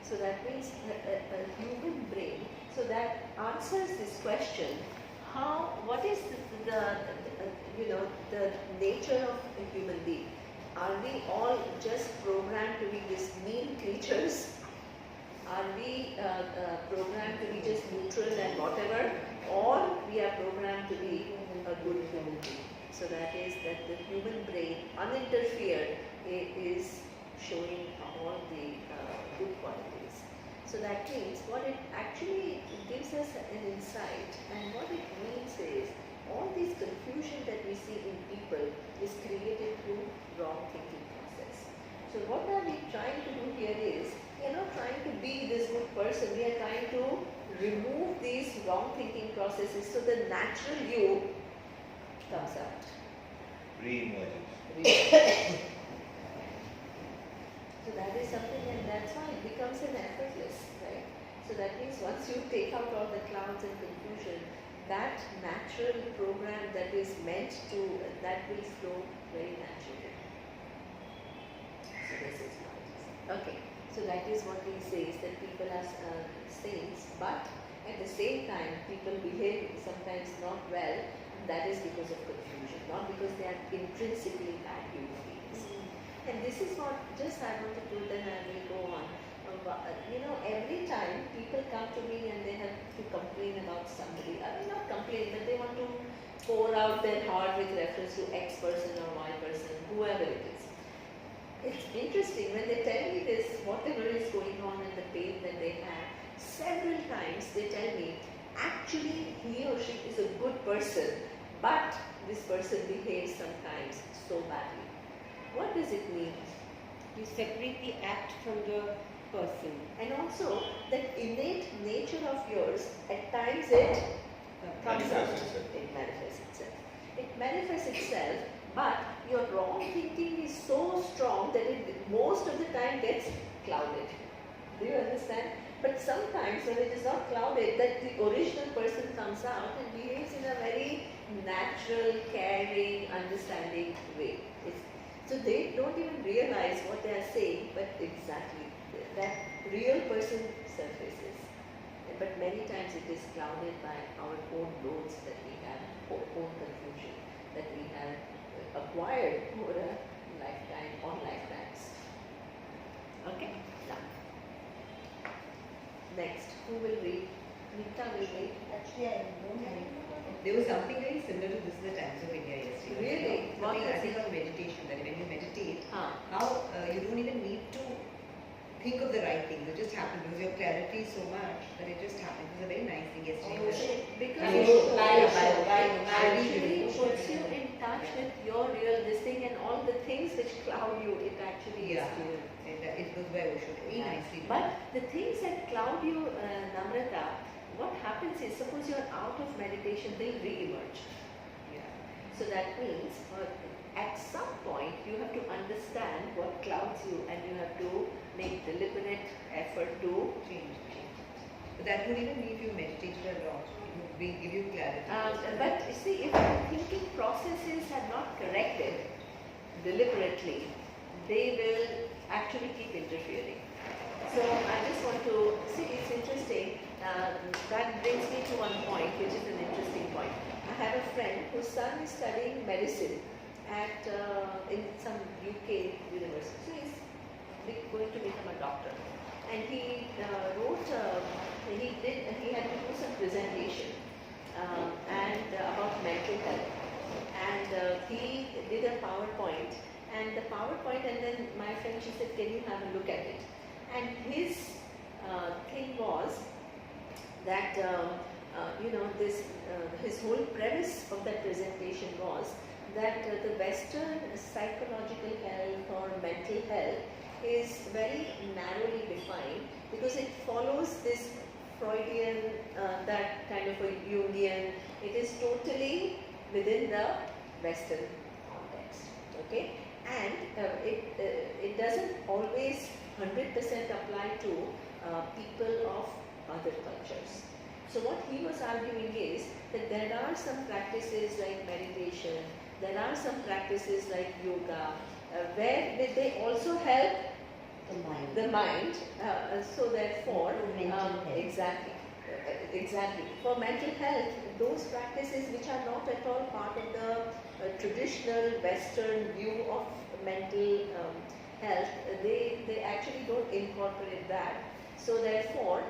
So that means a human brain. So that answers this question: what is the nature of a human being? Are we all just programmed to be these mean creatures? Are we programmed to be just neutral and whatever, or we are programmed to be a good human being? So that is that the human brain, uninterfered, is showing all the good qualities. So that means what it actually gives us an insight, and what it means is all this confusion that we see in people is created through wrong thinking process. So what are we trying to do here is, we are not trying to be this good person, we are trying to remove these wrong thinking processes so the natural you comes out. Re-emergence. So that is something, and that's why it becomes an effortless, right? So that means once you take out all the clouds and confusion, that natural program that is meant to, that will flow very naturally. So this is how it is. Okay, so that is what he says, that people are saints, but at the same time people behave sometimes not well, and that is because of confusion, not because they are intrinsically bad human beings. And this is what just I want to do, then I will go on. Every time people come to me and they have to complain about somebody, I mean not complain, but they want to pour out their heart with reference to X person or Y person, whoever it is. It's interesting when they tell me this, whatever is going on and the pain that they have, several times they tell me, actually he or she is a good person, but this person behaves sometimes so badly. What does it mean? You separate the act from the person. And also, that innate nature of yours, at times it comes out. It manifests itself. It manifests itself, but your wrong thinking is so strong that it most of the time gets clouded. Do you understand? But sometimes when it is not clouded, that the original person comes out and behaves in a very natural, caring, understanding way. So they don't even realize what they are saying, but exactly that real person surfaces. But many times it is clouded by our own loads that we have, our own confusion that we have acquired over a lifetime or lifetimes. Okay? Now, next, who will read? Nita will read. Actually, I don't have. There was something very similar to this in the Times of India yesterday. Really? Something I think on meditation, that when you meditate, how you don't even need to think of the right things. It just happens because your clarity is so much that it just happens. It was a very nice thing yesterday. Because it actually puts you in touch with your real this thing, and all the things which cloud you, it actually is clear. It was very very nicely. But the things that cloud you, Namrata, what happens is, suppose you are out of meditation, they'll re-emerge. Yeah. So that means at some point you have to understand what clouds you, and you have to make deliberate effort to change. But that would even be if you meditated a lot. It would give you clarity. But you see, if the thinking processes are not corrected deliberately, they will actually keep interfering. So I just want to see, it's interesting. That brings me to one point, which is an interesting point. I have a friend whose son is studying medicine at in some UK university. So he's going to become a doctor, and he wrote. He had to do some presentation and about mental health, and he did a PowerPoint. And the PowerPoint, and then my friend, she said, "Can you have a look at it?" And his thing was that his whole premise of that presentation was that the Western psychological health or mental health is very narrowly defined because it follows this Freudian that kind of a union. It is totally within the Western context. Okay, and it doesn't always 100% apply to people of other cultures. So what he was arguing is that there are some practices like meditation, there are some practices like yoga, where they also help the mind. So therefore, mental health. exactly. For mental health, those practices which are not at all part of the traditional Western view of mental health, they actually don't incorporate that. So therefore,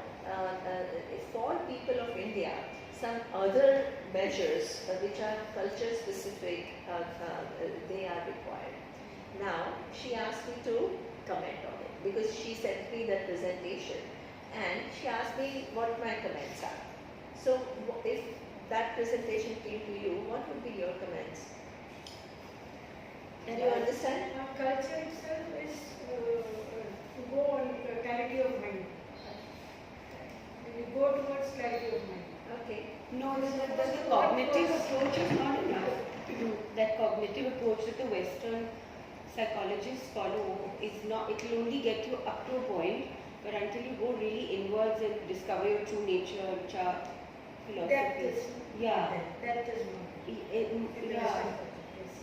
for people of India, some other measures which are culture specific, they are required. Now, she asked me to comment on it because she sent me that presentation and she asked me what my comments are. So, if that presentation came to you, what would be your comments? Do you understand? Culture itself is to go on clarity of mind. You go towards clarity of mind. Okay. No, the cognitive approach is not enough. That cognitive approach that the Western psychologists follow is not, it will only get you up to a point, but until you go really inwards and discover your true nature, which are philosophies. Depth is more. Yeah.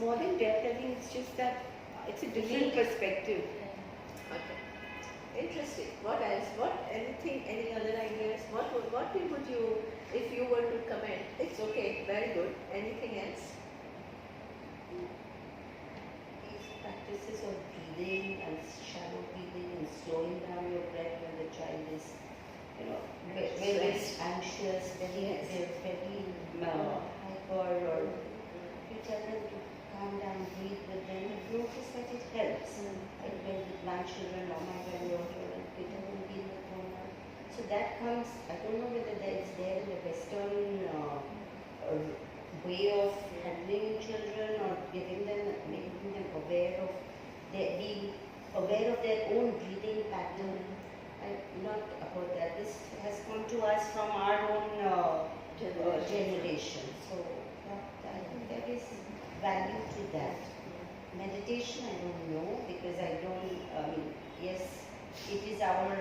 More than depth, I think it's just that it's a different perspective. Okay. Interesting. What else? Anything? Any other ideas? What would you, if you were to comment? It's okay. Very good. Anything else? These practices of breathing and shallow breathing and slowing down your breath when the child is, very anxious, very hyper, or you tell them to calm down, breathe with them, and notice that it helps. Like when with my children or my granddaughter, and they tell them be in the corner. So that comes, I don't know whether that is there in the Western way of handling children or making them aware of being aware of their own breathing pattern. I'm not about that. This has come to us from our own generation. So I think there is value to that. Meditation, I don't know because yes, it is our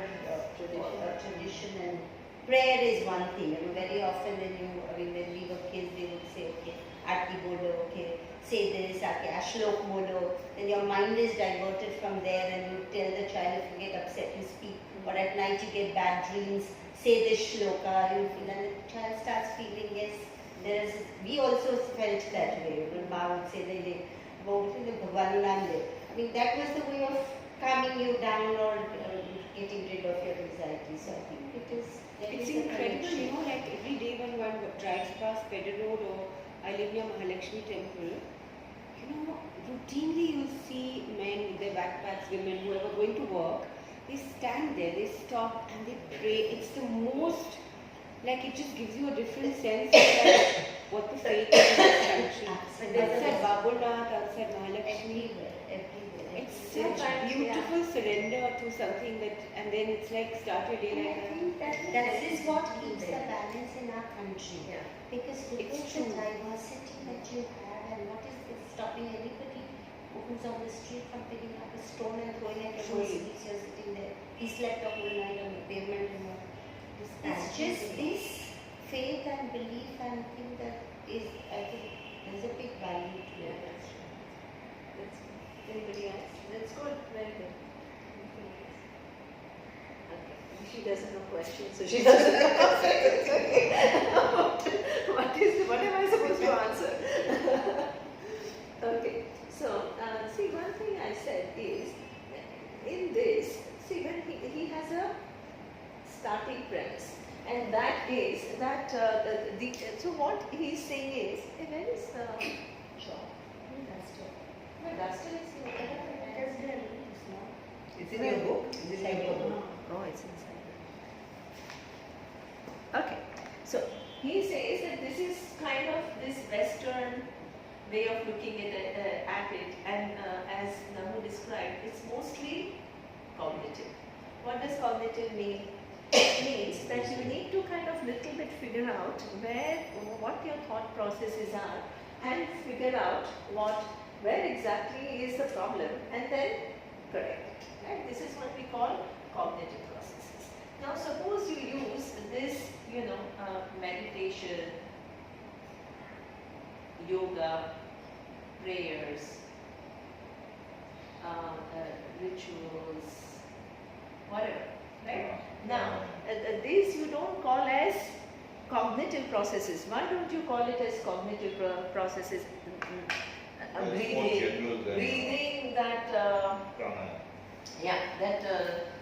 tradition, and prayer is one thing. Very often when we were kids, they would say, okay, Aarti bolo, okay, say this, okay, Ashlok bolo. Then your mind is diverted from there, and you tell the child, if you get upset, you speak. Or at night you get bad dreams, say this shloka, and the child starts feeling, yes, we also felt that way. Ma would say, that was the way of calming you down or getting rid of your anxiety. So I think It's incredible, like every day when one drives past Pedder Road or I live near Mahalakshmi temple, routinely you see men with their backpacks, women, whoever going to work, they stand there, they stop and they pray. It's the most, it just gives you a different sense of what the faith is in this country. Outside Babulnath, outside Mahalakshmi, it's such beautiful surrender to something and then it's like start your day like that. I think that is what keeps the balance in our country. Yeah. Because look at the diversity that you have, and what is stopping anybody who's on the street from picking up a stone and throwing it at everyone's feet. You're sitting there. He slept the whole night on the pavement. It's just this faith and belief and thing that is, I think, there's a big value to it. That's anybody else? That's good. Very good. Okay. She doesn't know questions, so she doesn't know answers. Okay. What am I supposed to answer? Okay. So, see, one thing I said is, in this, see, when he has a starting premise, and that is that so what he's saying is, where is Shaw? No, Duster is here. It's in your book? Is it in your book? Oh, it's inside. Okay. So, he says that this is kind of this Western way of looking at it, and as Namu described, it's mostly cognitive. What does cognitive mean? It means that you need to kind of little bit figure out what your thought processes are, and figure out where exactly is the problem, and then correct it. Right? This is what we call cognitive processes. Now, suppose you use this, meditation, yoga, prayers, rituals, whatever, right? Now, these you don't call as cognitive processes. Why don't you call it as cognitive processes? Breathing, that that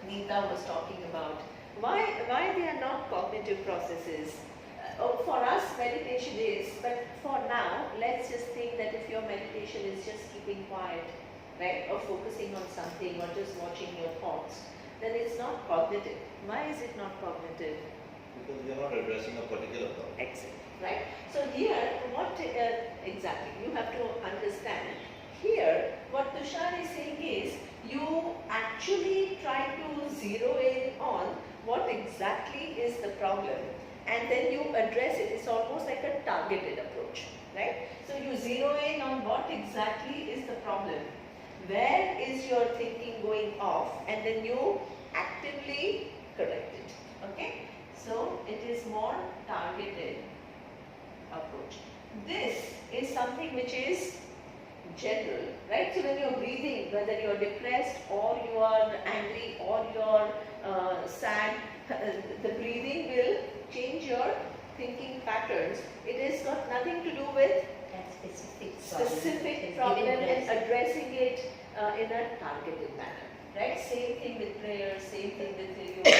Neeta was talking about. Why they are not cognitive processes? For us, meditation is, but for now, let's just think that if your meditation is just keeping quiet, right, or focusing on something, or just watching your thoughts, then it's not cognitive. Why is it not cognitive? Because you're not addressing a particular problem. Excellent, right? So here, what exactly you have to understand. Here, what Tushar is saying is, you actually try to zero in on what exactly is the problem, and then you address it. It's almost like a targeted approach, right? So you zero in on what exactly is the problem, where is your thinking going off, and then you actively correct it, okay? So it is more targeted approach. This is something which is general, right? So when you're breathing, whether you're depressed or you are angry or you're sad, the breathing will change your thinking patterns. It has got nothing to do with That specific problem and addressing it in a targeted manner, right? Same thing with prayer, same thing with yoga,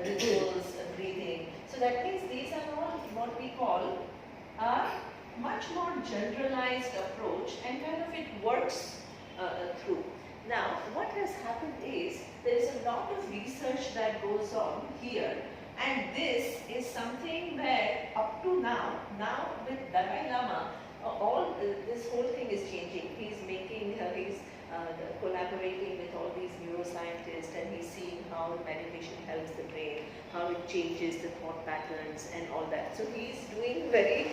rituals, breathing. So that means these are all what we call a much more generalized approach, and kind of it works through. Now, what has happened is there is a lot of research that goes on here, and this is something where up to now with Dalai Lama, this whole thing is changing. He's making, he's collaborating with all these neuroscientists, and he's seeing how meditation helps the brain, how it changes the thought patterns and all that. So he's doing very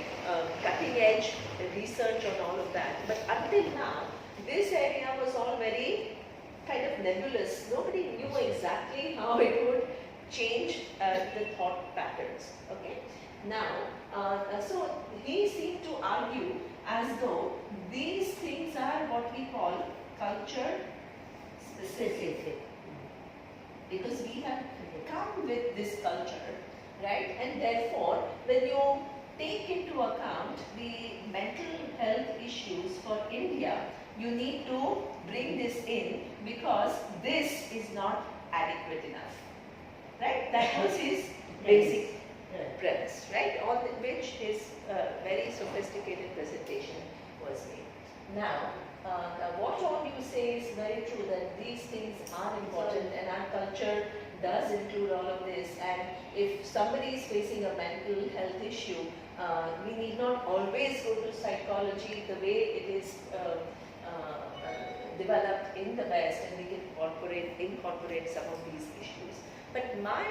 cutting edge research on all of that. But until now, this area was all very kind of nebulous. Nobody knew exactly how it would change the thought patterns. Okay. Now, so he seemed to argue as though these things are what we call culture specific, because we have come with this culture, right? And therefore, when you take into account the mental health issues for India, you need to bring this in because this is not adequate enough, right? That was his basic premise, right? On which his very sophisticated presentation was made. Now, what all you say is very true, that these things are important, and our culture does include all of this. And if somebody is facing a mental health issue, we need not always go to psychology the way it is developed in the West, and we can incorporate some of these issues. But my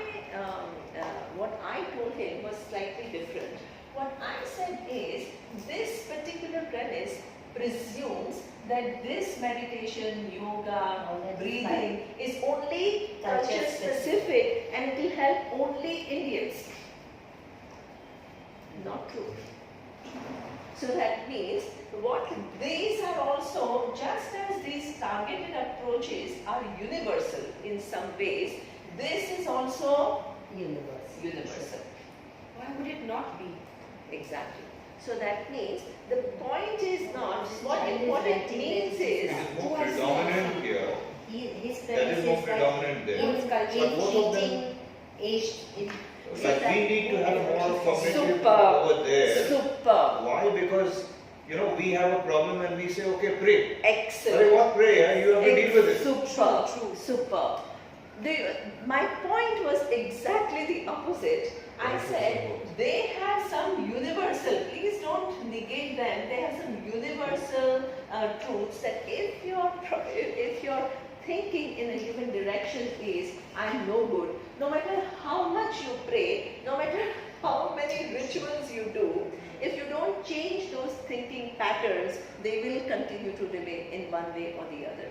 what I told him was slightly different. What I said is, this particular premise presumes that this meditation, yoga, breathing is only culture specific, and it will help only Indians. Not true. So that means what these are also, just as these targeted approaches are universal in some ways, this is also universal. Why would it not be? Exactly. So that means the point is not what it means is more predominant here. His That is more predominant there. But both of them, like we need to have more cognitive over there. Super. Why? Because we have a problem and we say, okay, pray. Excellent. But what prayer? You have to deal with it. Super. Super. My point was exactly the opposite. I said they have some universal, please don't negate them, they have some universal truths that if your thinking in a given direction is, I'm no good, no matter how much you pray, no matter how many rituals you do, if you don't change those thinking patterns, they will continue to remain in one way or the other.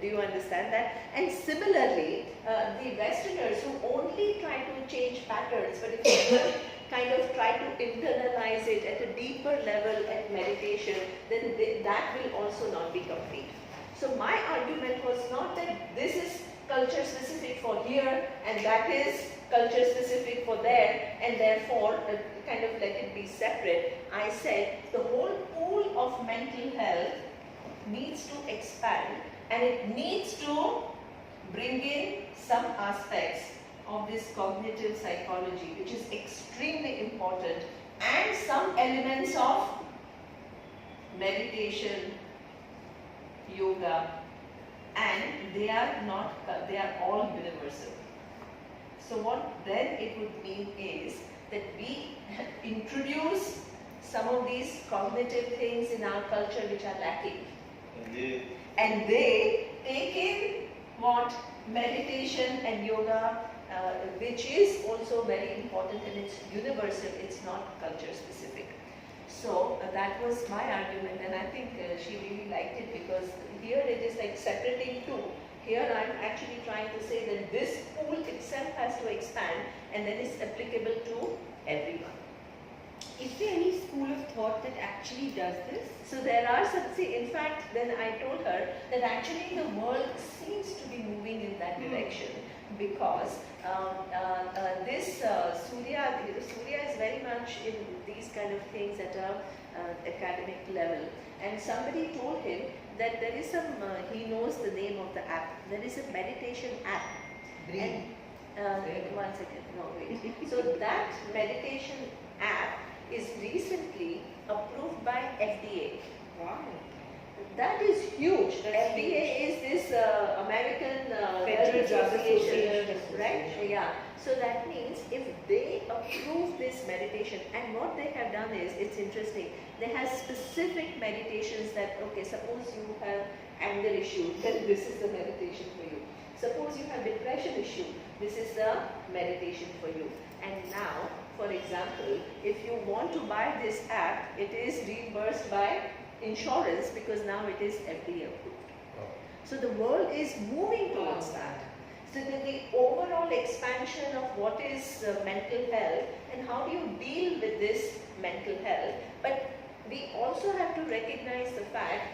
Do you understand that? And similarly, the Westerners who only try to change patterns, but if you don't kind of try to internalize it at a deeper level at meditation, then that will also not be complete. So my argument was not that this is culture specific for here, and that is culture specific for there, and therefore kind of let it be separate. I said the whole pool of mental health needs to expand, and it needs to bring in some aspects of this cognitive psychology, which is extremely important, and some elements of meditation, yoga, and they are all universal. So what then it would mean is that we introduce some of these cognitive things in our culture which are lacking. And they take in what? Meditation and yoga, which is also very important, and it's universal, it's not culture specific. So that was my argument, and I think she really liked it, because here it is like separating two. Here I'm actually trying to say that this pool itself has to expand, and then it's applicable to everyone. Is there any school of thought that actually does this? So there are some, see, in fact, then I told her that actually the world seems to be moving in that direction, because this Surya is very much in these kind of things at a academic level. And somebody told him that there is some, he knows the name of the app. There is a meditation app. Breathe. And, 1 second, no wait. So that meditation app is recently approved by FDA. Wow. That is huge. That's FDA is this American Federal Health Drug Association, Association. right? Yeah. So that means if they approve this meditation, and what they have done is, it's interesting, they have specific meditations that, okay, suppose you have anger issue, then this is the meditation for you. Suppose you have depression issue, this is the meditation for you. And now, for example, if you want to buy this app, it is reimbursed by insurance, because now it is FDA approved. So the world is moving towards that. So the overall expansion of what is mental health, and how do you deal with this mental health. But we also have to recognize the fact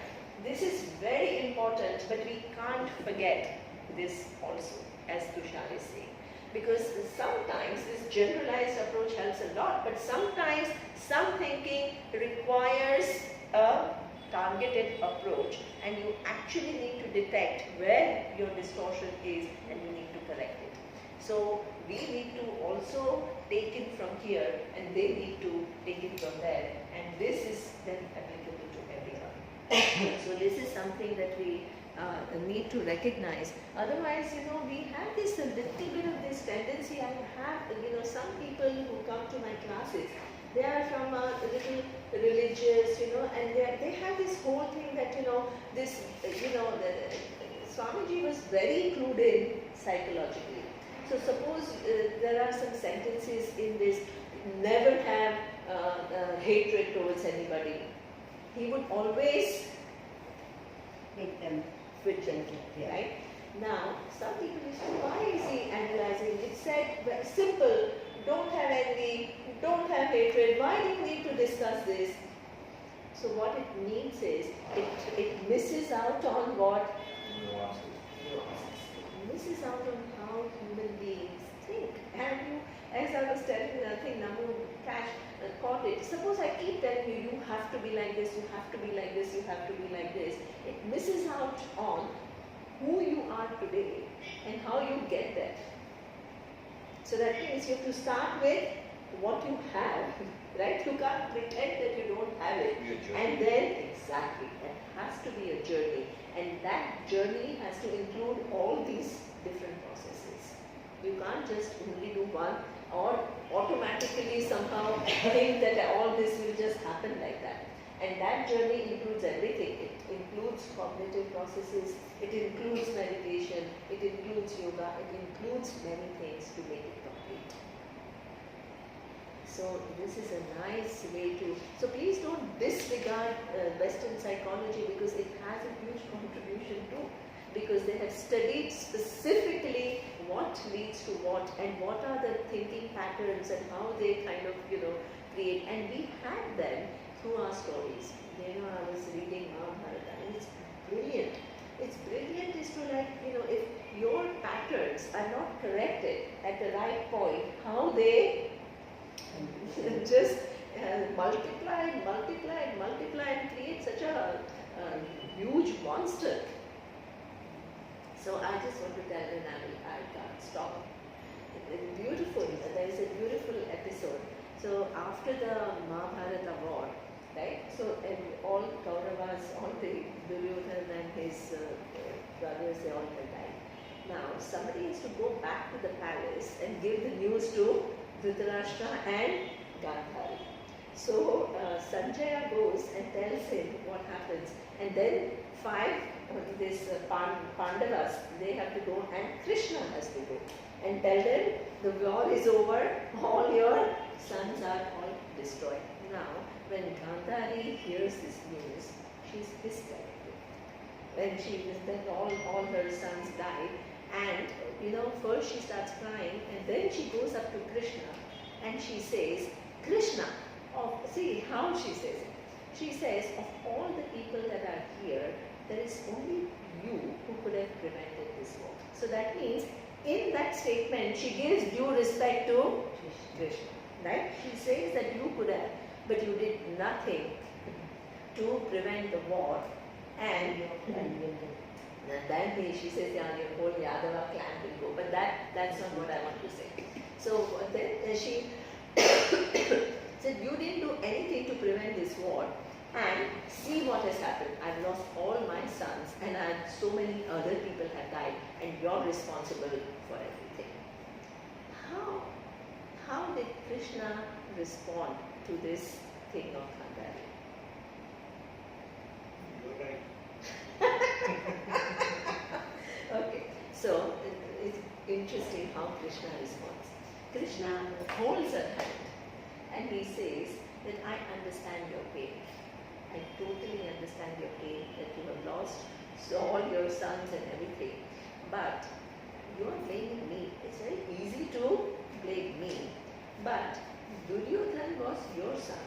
this is very important, but we can't forget this also, as Tushar is saying. Because sometimes this generalized approach helps a lot, but sometimes some thinking requires a targeted approach, and you actually need to detect where your distortion is, and you need to correct it. So we need to also take it from here, and they need to take it from there, and this is then applicable to everyone. So this is something that we need to recognize. Otherwise, we have this a little bit of this tendency. I have, some people who come to my classes, they are from a little religious, and they have this whole thing that, this, Swamiji was very clued in psychologically. So suppose there are some sentences in this, never have hatred towards anybody. He would always Make them with gentle, right? Now, some people say, why is he analyzing? It said, simple, don't have envy, don't have hatred, why do you need to discuss this? So what it means is, it misses out on what? Nuances. It misses out on how human beings think. And you, as I was telling you, I think Namu Cash caught it. Suppose I keep telling you, you have to be like this, you have to be like this, you have to be like this. It misses out on who you are today and how you get there. So that means you have to start with what you have, right? You can't pretend that you don't have it. And then, exactly, that has to be a journey. And that journey has to include all these different processes. You can't just only do one, or automatically somehow think that all this will just happen like that. And that journey includes everything. It includes cognitive processes, it includes meditation, it includes yoga, it includes many things to make it complete. So this is a nice way to, so please don't disregard Western psychology, because it has a huge contribution too. Because they have studied specifically what leads to what, and what are the thinking patterns, and how they kind of, create. And we had them through our stories. I was reading Mahabharata, and it's brilliant. It's brilliant is to, like, if your patterns are not corrected at the right point, how they just multiply and create such a huge monster. So I just want to tell you, I can't stop. It's beautiful. There is a beautiful episode. So after the Mahabharata war, right? So all Kauravas, all the Duryodhana and his brothers, they all had died. Now somebody has to go back to the palace and give the news to Dhritarashtra and Gandhari. So Sanjaya goes and tells him what happens, and then Pandavas, they have to go, and Krishna has to go and tell them the war is over, all your sons are all destroyed. Now, when Gandhari hears this news, she's hysterical. When then all her sons died, and first she starts crying, and then she goes up to Krishna and she says, Krishna, see how she says it. She says, of all the people that are here, there is only you who could have prevented this war. So that means, in that statement, she gives due respect to Krishna. Right? She says that you could have, but you did nothing to prevent the war. And then she says, yeah, your whole Yadava clan will go. But that's not what I want to say. So then she said, you didn't do anything to prevent this war. And see what has happened. I've lost all my sons, and so many other people have died, and you're responsible for everything. How did Krishna respond to this thing of Gandhari? You're right. Okay, so it's interesting how Krishna responds. Krishna holds her hand and he says that I understand your pain. I totally understand your pain that you have lost all your sons and everything. But you are blaming me. It's very easy to blame me. But Duryodhana was your son.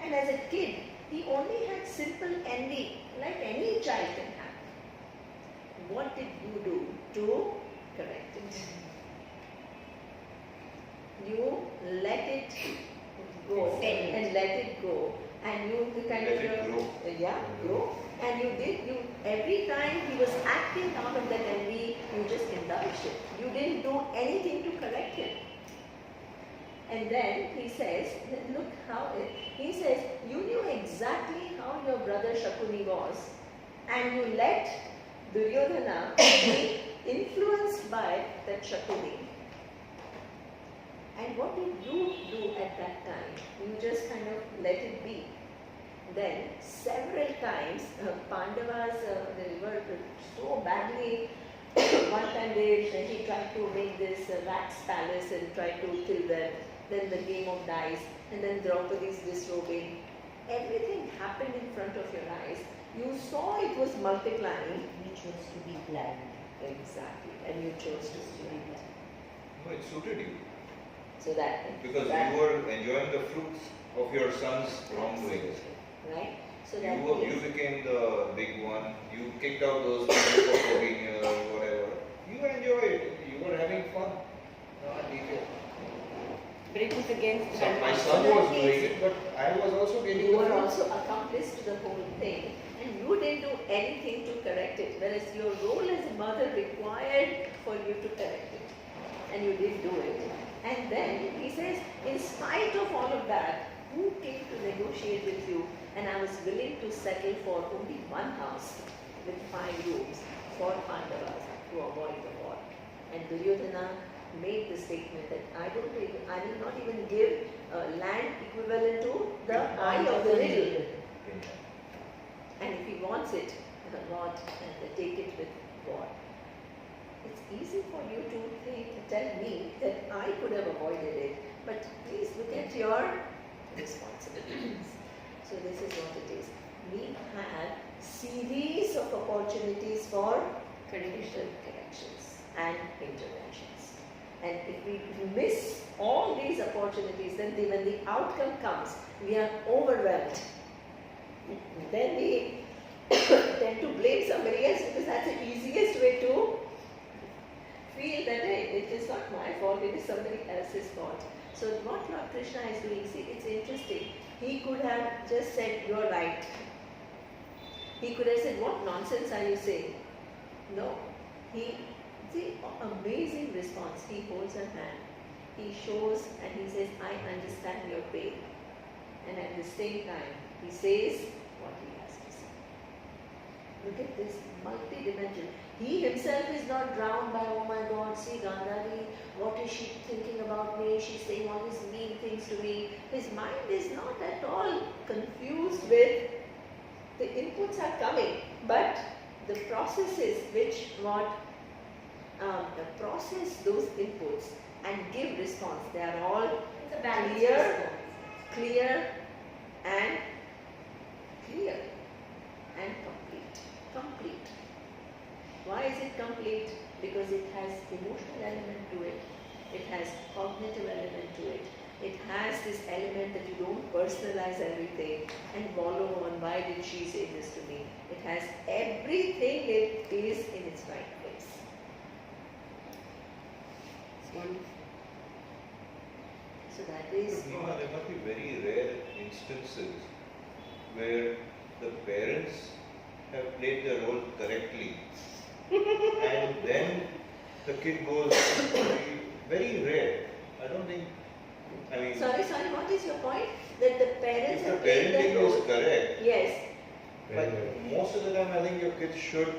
And as a kid, he only had simple envy, like any child can have. What did you do to correct it? You let it go and let it go. And you kind Let of it grow. Grow. And every time he was acting out of that envy, you just indulged it. You didn't do anything to correct him. And then he says, look how he says, you knew exactly how your brother Shakuni was, and you let Duryodhana be influenced by that Shakuni. And what did you do at that time? You just kind of let it be. Then several times Pandavas they were so badly. One time he tried to make this rat's palace and tried to kill them. Then the game of dice, and then Draupadi's disrobing. Everything happened in front of your eyes. You saw it was multiplying. You chose to be blind. Exactly, and you chose to be blind. No, it suited you. So because you were enjoying the fruits of your son's wrongdoings. Right? So you became the big one. You kicked out those people for poking you or whatever. You enjoyed it. You were having fun. But it was against So my son was doing it, but I was also getting you the were fruits. also accomplice to the whole thing, and you didn't do anything to correct it, whereas your role as a mother required for you to correct it, and you didn't do it. And then he says, in spite of all of that, who came to negotiate with you? And I was willing to settle for only one house with 5 rooms for Pandavas to avoid the war. And Duryodhana made the statement that I will not even give land equivalent to the eye of the needle. And if he wants it, God, take it with God. It's easy for you to tell me that I could have avoided it, but please look at your responsibilities. So this is what it is. We had series of opportunities for corrections and interventions. And if we miss all these opportunities, then when the outcome comes, we are overwhelmed. Then we tend to blame somebody else because that's the easiest way to feel that hey, it is not my fault, it is somebody else's fault. So what Lord Krishna is doing, see, it's interesting. He could have just said, you're right. He could have said, what nonsense are you saying? No. See, amazing response. He holds her hand. He shows and he says, I understand your pain. And at the same time, he says what he has to say. Look at this multi-dimension. He himself is not drowned by, oh my God, see Gandhari, what is she thinking about me? She's saying all these mean things to me. His mind is not at all confused with the inputs are coming, but the processes which process those inputs and give response, they are all clear and complete. Why is it complete? Because it has emotional element to it, it has cognitive element to it, it has this element that you don't personalize everything and wallow on why did she say this to me. It has everything, it is in its right place. It's wonderful. So that is. Neema, there must be very rare instances where the parents have played their role correctly and then the kid goes very rare. I don't think. I mean, Sorry, what is your point? That the parents if have the played parenting their role. is correct, Yes. like most of the time I think your kids should,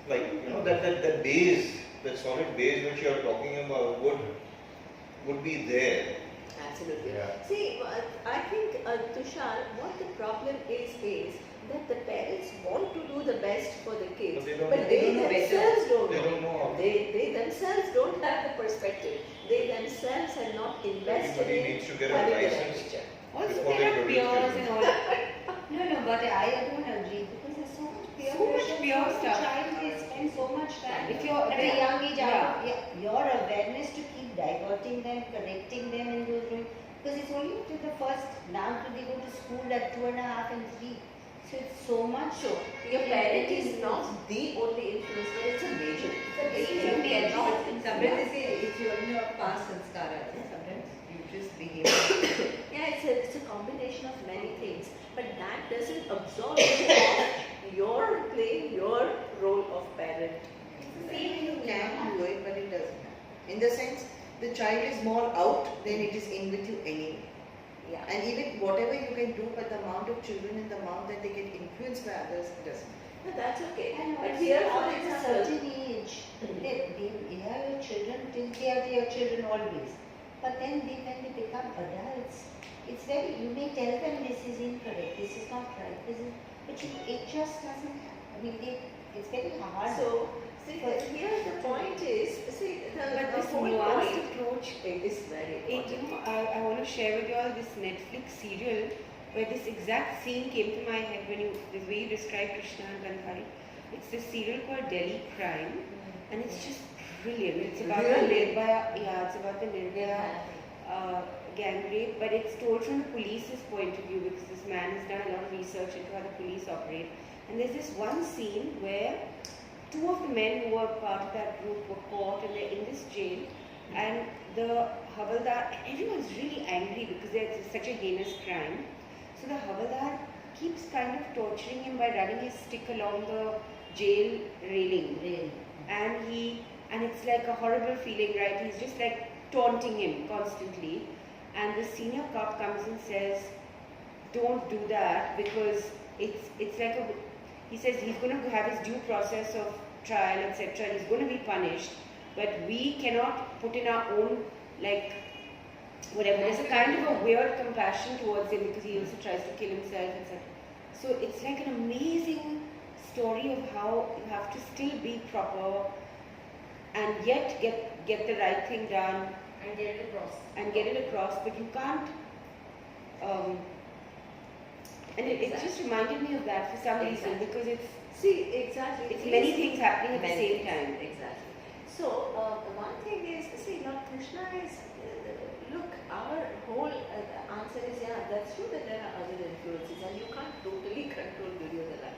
like, you know, that base, that solid base which you are talking about would be there. Absolutely. Yeah. See, I think, Tushar, what the problem is that the parents want to do the best for the kids, But they don't know themselves don't They know. don't know. They themselves don't have the perspective. They themselves have not invested Everybody in needs to get a having the right license. picture. Also, Before there they are produce peers children. and all. No, but I don't agree because there's so much peer So much pressure. peer The stuff. child, they spend so much time If you're at a young age. yeah. Your awareness to keep diverting them, correcting them in those rooms, because it's only till the first, now till they go to school at 2.5 and 3. So it's so much. So, your parent is not the only influence, but it's a major. Sometimes they say if you're in your past sanskara, sometimes you just behave. Yeah, it's a combination of many things, but that doesn't absorb your playing your role of parent. Same you can do it, but it doesn't. In the sense, the child is more out than it is in with you anyway. Yeah. And even whatever you can do, but the amount of children and the amount that they get influenced by others, it doesn't. No, that's okay. And But also here, for at a example, certain age, they have your children till they are your children always. But then when they become adults, it's very, you may tell them this is incorrect, this is not right, but it just doesn't, it's very hard. so see, here the point is, see, But the this whole nuanced point approach, is very important. I want to share with you all this Netflix serial where this exact scene came to my head when the way you described Krishna and Gandhari. It's this serial called Delhi Crime, and it's just brilliant. It's about the Nirbhaya, it's about the Nirbhaya gang rape, but it's told from the police's point of view because this man has done a lot of research into how the police operate. And there's this one scene where two of the men who were part of that group were caught and they're in this jail, and the Havaldar, everyone's really angry because it's such a heinous crime. So the Havaldar keeps kind of torturing him by running his stick along the jail railing. And it's like a horrible feeling, right? He's just like taunting him constantly. And the senior cop comes and says, don't do that because it's like he says he's going to have his due process of trial, etc. and he's going to be punished, but we cannot put in our own, like, whatever. There's a kind of a weird compassion towards him because he also tries to kill himself, etc. So it's like an amazing story of how you have to still be proper and yet get the right thing done And get it across. and get it across, but you can't. And it just reminded me of that for some reason because it's many things happening at the same time. Exactly. So one thing is, see, Lord Krishna is, look, our whole answer is, yeah, that's true that there are other influences and you can't totally control Duryodhana.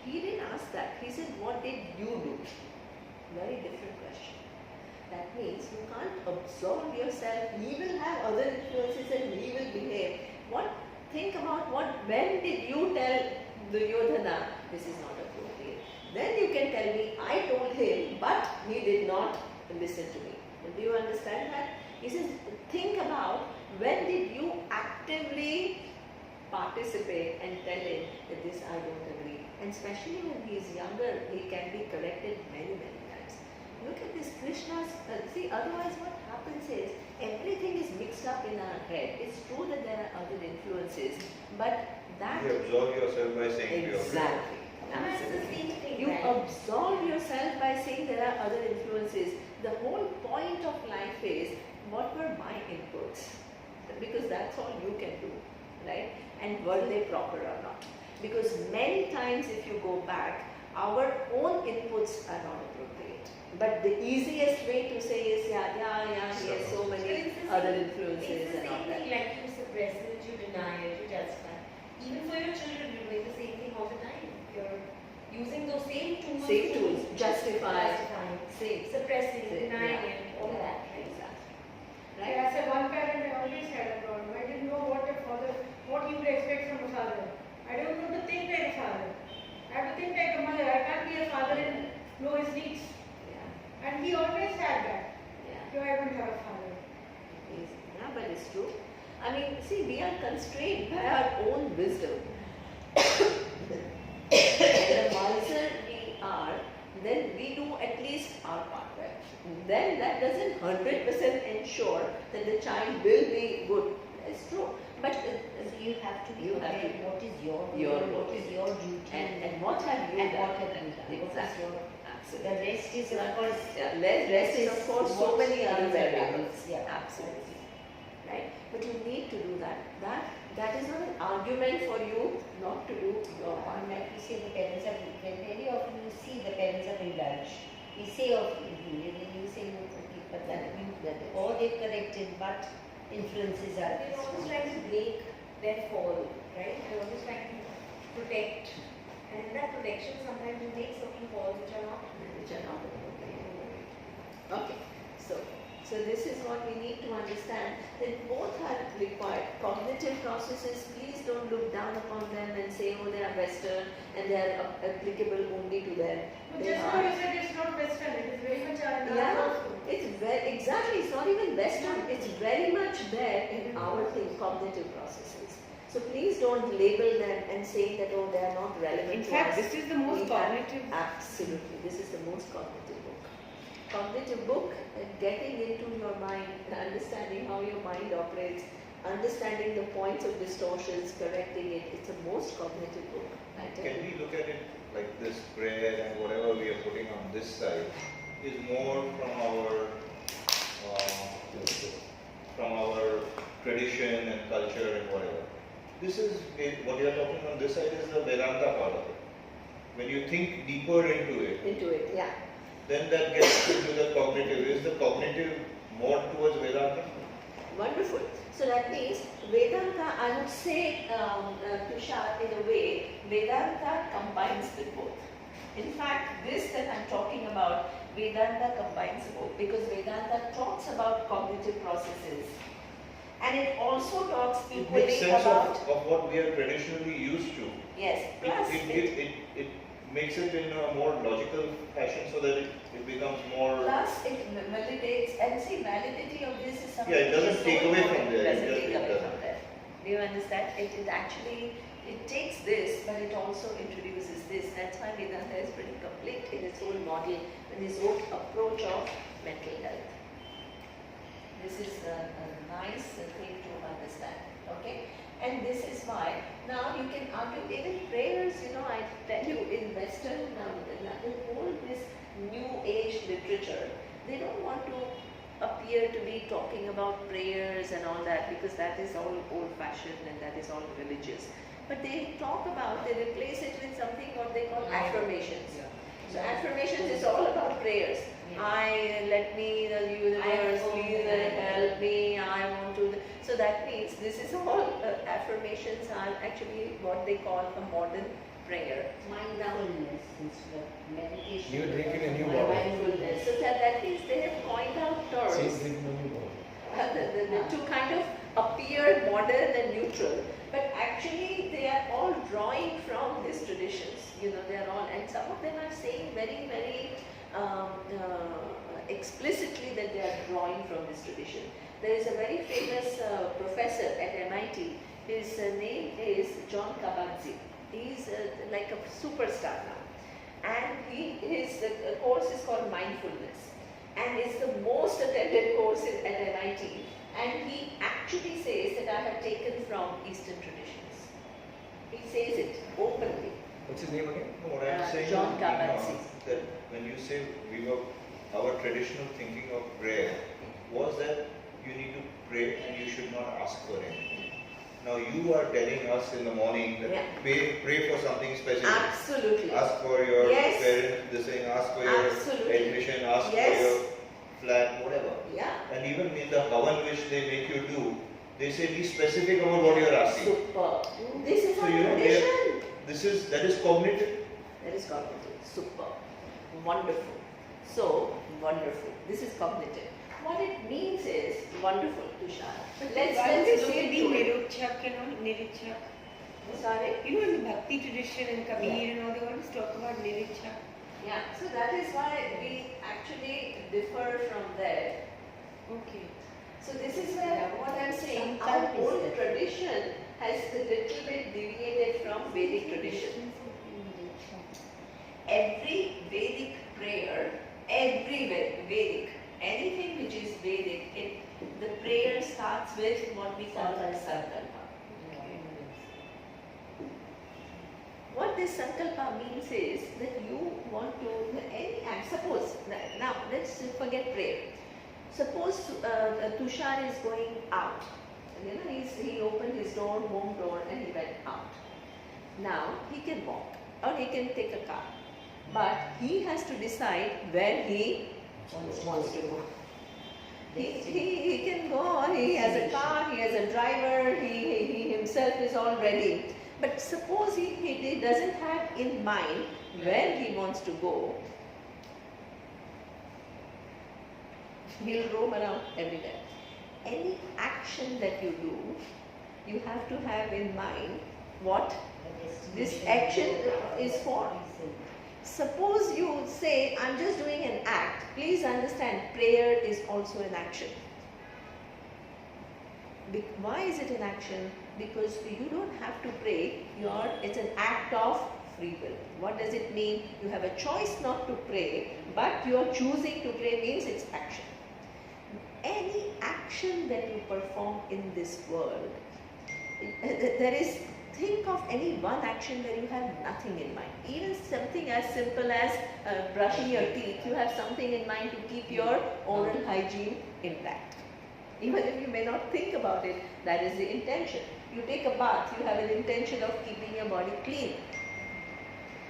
He didn't ask that. He said, what did you do? Very different question. That means you can't absorb yourself, we will have other influences and we will behave. Think about when did you tell Duryodhana, this is not appropriate? Then you can tell me, I told him, but he did not listen to me. Do you understand that? He says, think about when did you actively participate and tell him that this I don't agree. And especially when he is younger, he can be corrected many, many times. Look at this Krishna's, see, otherwise what happens is, everything is mixed up in our head. It's true that there are other influences, but that... You absorb yourself by saying to your friend. Exactly. Absolutely. You absolve yourself by saying there are other influences. The whole point of life is, what were my inputs? Because that's all you can do, right? And were they proper or not? Because many times if you go back, our own inputs are not appropriate. But the easiest way to say is, he has so many other influences and all that. Like you suppress it, you deny it, you justify. Even for your children, you make the same thing all the time. You're using those same tools. Justify, suppressing, denying it, all that. Exactly. Right? As a one parent, I always had a problem. I didn't know what you would expect from a father. I don't know to think like a father. I have to think like a mother. I can't be a father and know his needs. Yeah. And he always had that. Yeah. So I don't have a father. Yeah, but it's true. I mean, see, we are constrained by our own wisdom. The wiser we are, then we do at least our part well. Then that doesn't 100% ensure that the child will be good. It's true. But So you have to be You have aware to- what is your your role, what role. is your duty, and what have you and done? what have you done. What is Exactly. your, Absolutely. the rest is of course. Rest is of course so what many other comes around. variables. Yeah. Absolutely. Right? But you need to do that. That is not an argument for you not to do your part. Like you say, the parents are, very often you see the parents are indulged. We say of you say no, okay, but or they've corrected, but influences are. They're always trying to break their fall, right? They're always trying to protect. And in that protection, sometimes you make certain falls which are not appropriate. Okay. So this is what we need to understand, that both are required. Cognitive processes, please don't look down upon them and say, oh, they are Western and they are applicable only to them. But They just are- now you said it's not Western, it is very much our Yeah, it's exactly, it's not even Western, it's very much there in our cognitive processes. So please don't label them and say that, oh, they are not relevant In to fact, us. this is the most We have- cognitive. Absolutely, this is the most cognitive book. Cognitive book, getting into your mind, understanding how your mind operates, understanding the points of distortions, correcting it, it's the most cognitive book. I tell Can you. we look at it like this prayer and whatever we are putting on this side is more from our tradition and culture and whatever. This is what you are talking on this side is the Vedanta part of it. When you think deeper into it, Yeah. then that gets into the cognitive. Is the cognitive more towards Vedanta? Wonderful. So that means Vedanta, I would say, Tushar, in a way, Vedanta combines the both. In fact, this that I'm talking about, Vedanta combines both because Vedanta talks about cognitive processes and it also talks It makes equally sense about, of what we are traditionally used to. yes, plus It makes it in a more logical fashion so that it becomes more. plus it validates, and see, validity of this is something Yeah, it doesn't which is take so away from important. there. It doesn't It take away doesn't. from there. Do you understand? It is actually, it takes this, but it also introduces this. That's why Vedanta is pretty complete in its whole model, in its whole approach of mental health. This is a nice thing to understand, okay? And this is why, now you can argue, even prayers, I tell you, in Western, in all this new age literature, they don't want to appear to be talking about prayers and all that because that is all old-fashioned and that is all religious. But they talk about, they replace it with something what they call affirmations. So affirmations is all about prayers. Let me, the universe, please help me, I want to. So that means this is all, affirmations are actually what they call a modern prayer. Mindfulness instead of meditation. You drink in a new bottle. Mindfulness. So that means they have coined out terms Same drink in a new bottle. to kind of appear modern and neutral, but actually they are all drawing from these traditions. You know, they are all, and some of them are saying very, very explicitly that they are drawing from this tradition. There is a very famous professor at MIT. His name is John Kabat-Zinn. He's like a superstar now, and his course is called Mindfulness, and it's the most attended course at MIT. And he actually says that I have taken from Eastern traditions. He says it openly. What's his name again? No, what I'm saying John is, Kabat-Zinn. that when you say our traditional thinking of prayer was that you need to pray and you should not ask for anything. Now you are telling us in the morning that pray for something specific. Absolutely. Ask for your Yes. parents, this thing, ask for your Absolutely. admission, ask Yes. for your flat, whatever. Yeah. And even in the havan which they make you do, they say be specific about what you are asking. Super. This is So our you know tradition. that is cognitive. That is cognitive. Super. Wonderful. So wonderful. This is cognitive. What it means is wonderful, Tushar. Let's Why would they look say be into it. Niruchak and all? Niruchak. Sorry? You know, in the Bhakti tradition and Kabir and all, they always talk about Niruchak. Yeah. So that is why we actually differ from there. Okay. So this is where what I'm saying, Some our type is own there. tradition has a little bit deviated from Vedic tradition. Every Vedic prayer, every Vedic, anything which is Vedic, the prayer starts with what we call sankalpa. What this sankalpa means is that you want to, any act, suppose, now let's forget prayer. Suppose Tushar is going out. You know, he opened his door, home door, and he went out. Now he can walk or he can take a car, but he has to decide where he wants to go. He can go. He has a car. He has a driver. He himself is all ready. But suppose he doesn't have in mind where he wants to go. He'll roam around everywhere. Any action that you do, you have to have in mind what this action is for. Suppose you say, I'm just doing an act. Please understand, prayer is also an action. Why is it an action? Because you don't have to pray. It's an act of free will. What does it mean? You have a choice not to pray, but you are choosing to pray means it's action. Any action that you perform in this world, think of any one action where you have nothing in mind. Even something as simple as brushing your teeth, you have something in mind to keep your oral hygiene intact. Even if you may not think about it, that is the intention. You take a bath, you have an intention of keeping your body clean.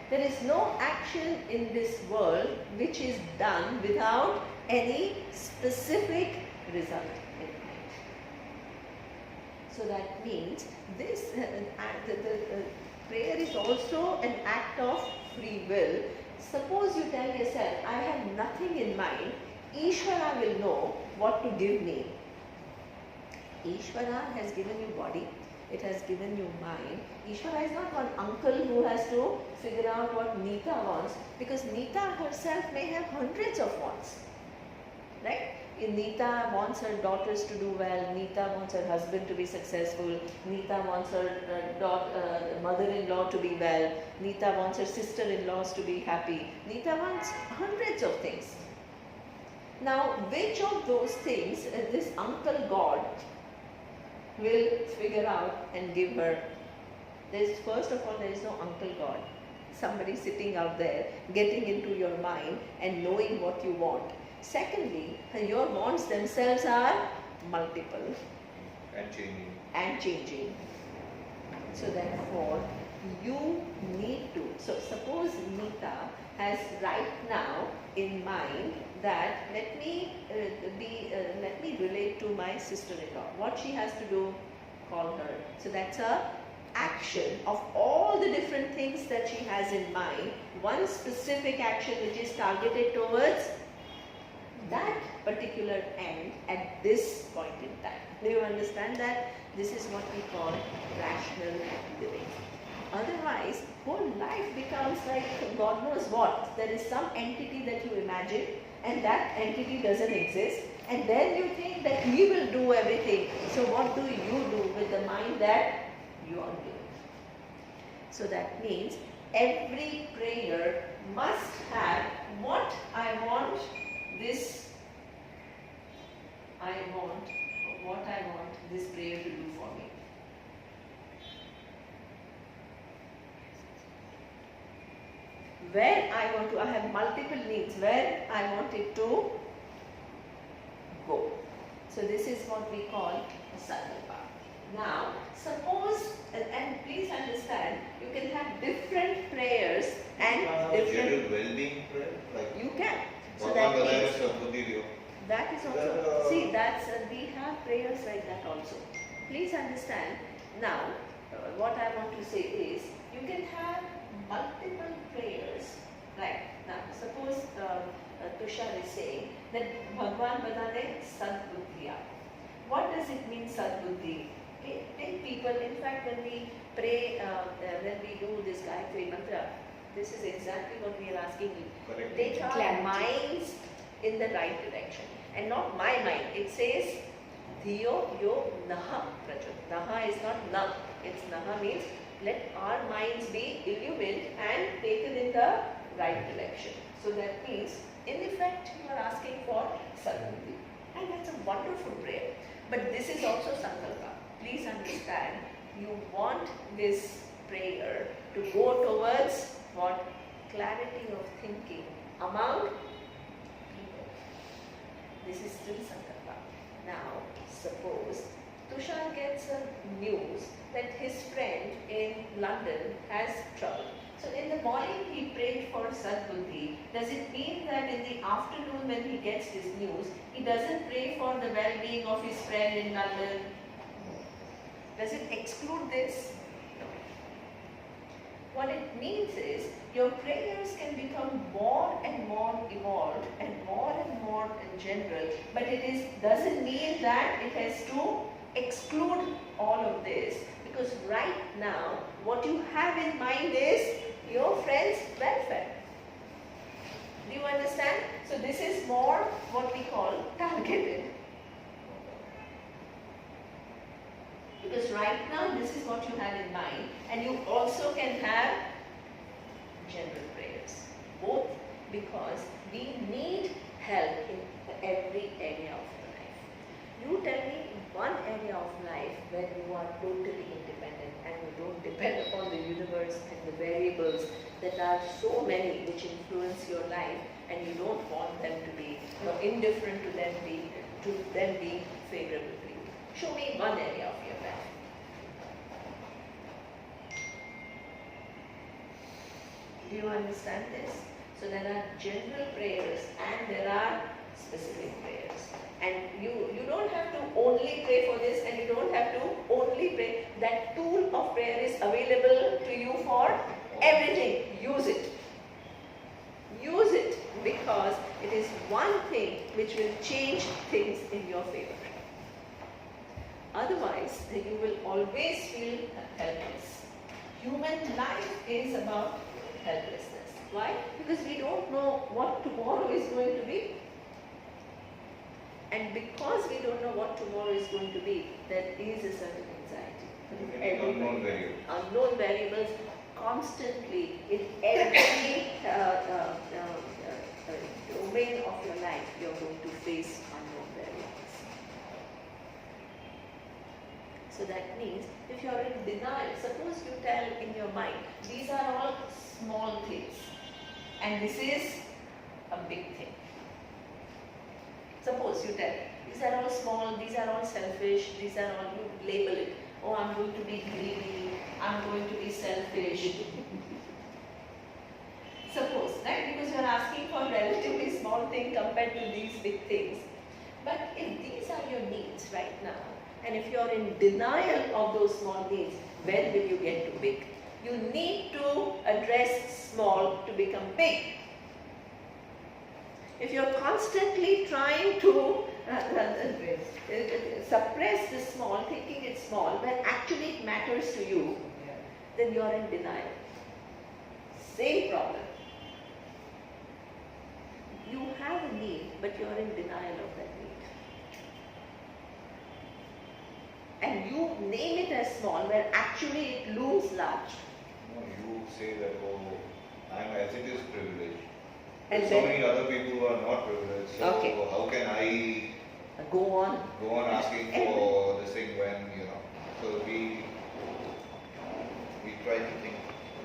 There is no action in this world which is done without any specific result in mind. So that means this prayer is also an act of free will. Suppose you tell yourself, I have nothing in mind, Ishvara will know what to give me. Ishvara has given you body, it has given you mind. Ishvara is not one uncle who has to figure out what Nita wants, because Nita herself may have hundreds of wants. Right? Nita wants her daughters to do well, Nita wants her husband to be successful, Nita wants her mother-in-law to be well, Nita wants her sister-in-laws to be happy. Nita wants hundreds of things. Now, which of those things this uncle God will figure out and give her? First of all, there is no uncle God. Somebody sitting out there, getting into your mind and knowing what you want. Secondly, your wants themselves are multiple And changing. So therefore, you need to. So suppose Nita has right now in mind that let me relate to my sister-in-law. What she has to do, call her. So that's a action of all the different things that she has in mind, one specific action which is targeted towards that particular end at this point in time. Do you understand that? This is what we call rational living. Otherwise, whole life becomes like God knows what. There is some entity that you imagine and that entity doesn't exist, and then you think that he will do everything. So what do you do with the mind that you are given? So that means every prayer must have what I want this prayer to do for me. Where I have multiple needs, where I want it to go. So this is what we call a sankalpa. Now, suppose, and please understand, you can have different prayers and different... General well-being prayer? Like you can. So that means... That that is also, see, that's, we have prayers like that also. Please understand, now, what I want to say is, you can have multiple prayers, right? Now, suppose Tushar is saying that Bhagwan badane sadbuddhiya. What does it mean sadbuddhi? Take people, in fact, when we pray, when we do this Gayatri mantra, this is exactly what we are asking you. Correct. Take our minds in the right direction. And not my mind. It says, Dhiyo yo naha prajot. Naha is not na. It's naha means let our minds be illumined and taken in the right direction. So that means, in effect, you are asking for sadbuddhi. And that's a wonderful prayer. But this is also sankalpa. Please understand, you want this prayer to go towards what? Clarity of thinking among people. This is still sankalpa. Now, suppose Tushar gets a news that his friend in London has trouble. So in the morning he prayed for sadbuddhi. Does it mean that in the afternoon when he gets this news, he doesn't pray for the well-being of his friend in London? Does it exclude this? No. What it means is, your prayers can become more and more evolved and more in general, but it doesn't mean that it has to exclude all of this, because right now what you have in mind is your friend's welfare. Do you understand? So this is more what we call targeted. Because right now this is what you have in mind, and you also can have general prayers. Both, because we need help in every area of your life. You tell me one area of life where you are totally independent and you don't depend upon the universe and the variables that are so many which influence your life, and you don't want them to be, indifferent to them being favorable to you. Show me one area of your life. Do you understand this? So there are general prayers and there are specific prayers. And you don't have to only pray for this, and you don't have to only pray. That tool of prayer is available to you for everything. Use it. Use it, because it is one thing which will change things in your favor. Otherwise, you will always feel helpless. Human life is about helplessness. Why? Because we don't know what tomorrow is going to be. And because we don't know what tomorrow is going to be, there is a certain anxiety. Unknown variables constantly in every domain of your life, you're going to face unknown variables. So that means if you're in denial, suppose you tell in your mind, these are all small things and this is a big thing. Suppose you tell, these are all small, these are all selfish, these are all, you label it. Oh, I'm going to be greedy, I'm going to be selfish. Suppose, right? Because you're asking for a relatively small thing compared to these big things. But if these are your needs right now, And if you're in denial of those small needs, when will you get to big? You need to address small to become big. If you're constantly trying to suppress the small, thinking it's small, when actually it matters to you, then you're in denial. Same problem. You have a need, but you're in denial of that need. And you name it as small, where actually it looms large. No, you say that, oh, I'm as it is privileged. And So then- many other people who are not privileged. So Okay. how can I Go on. go on asking for this thing when, So we try to think.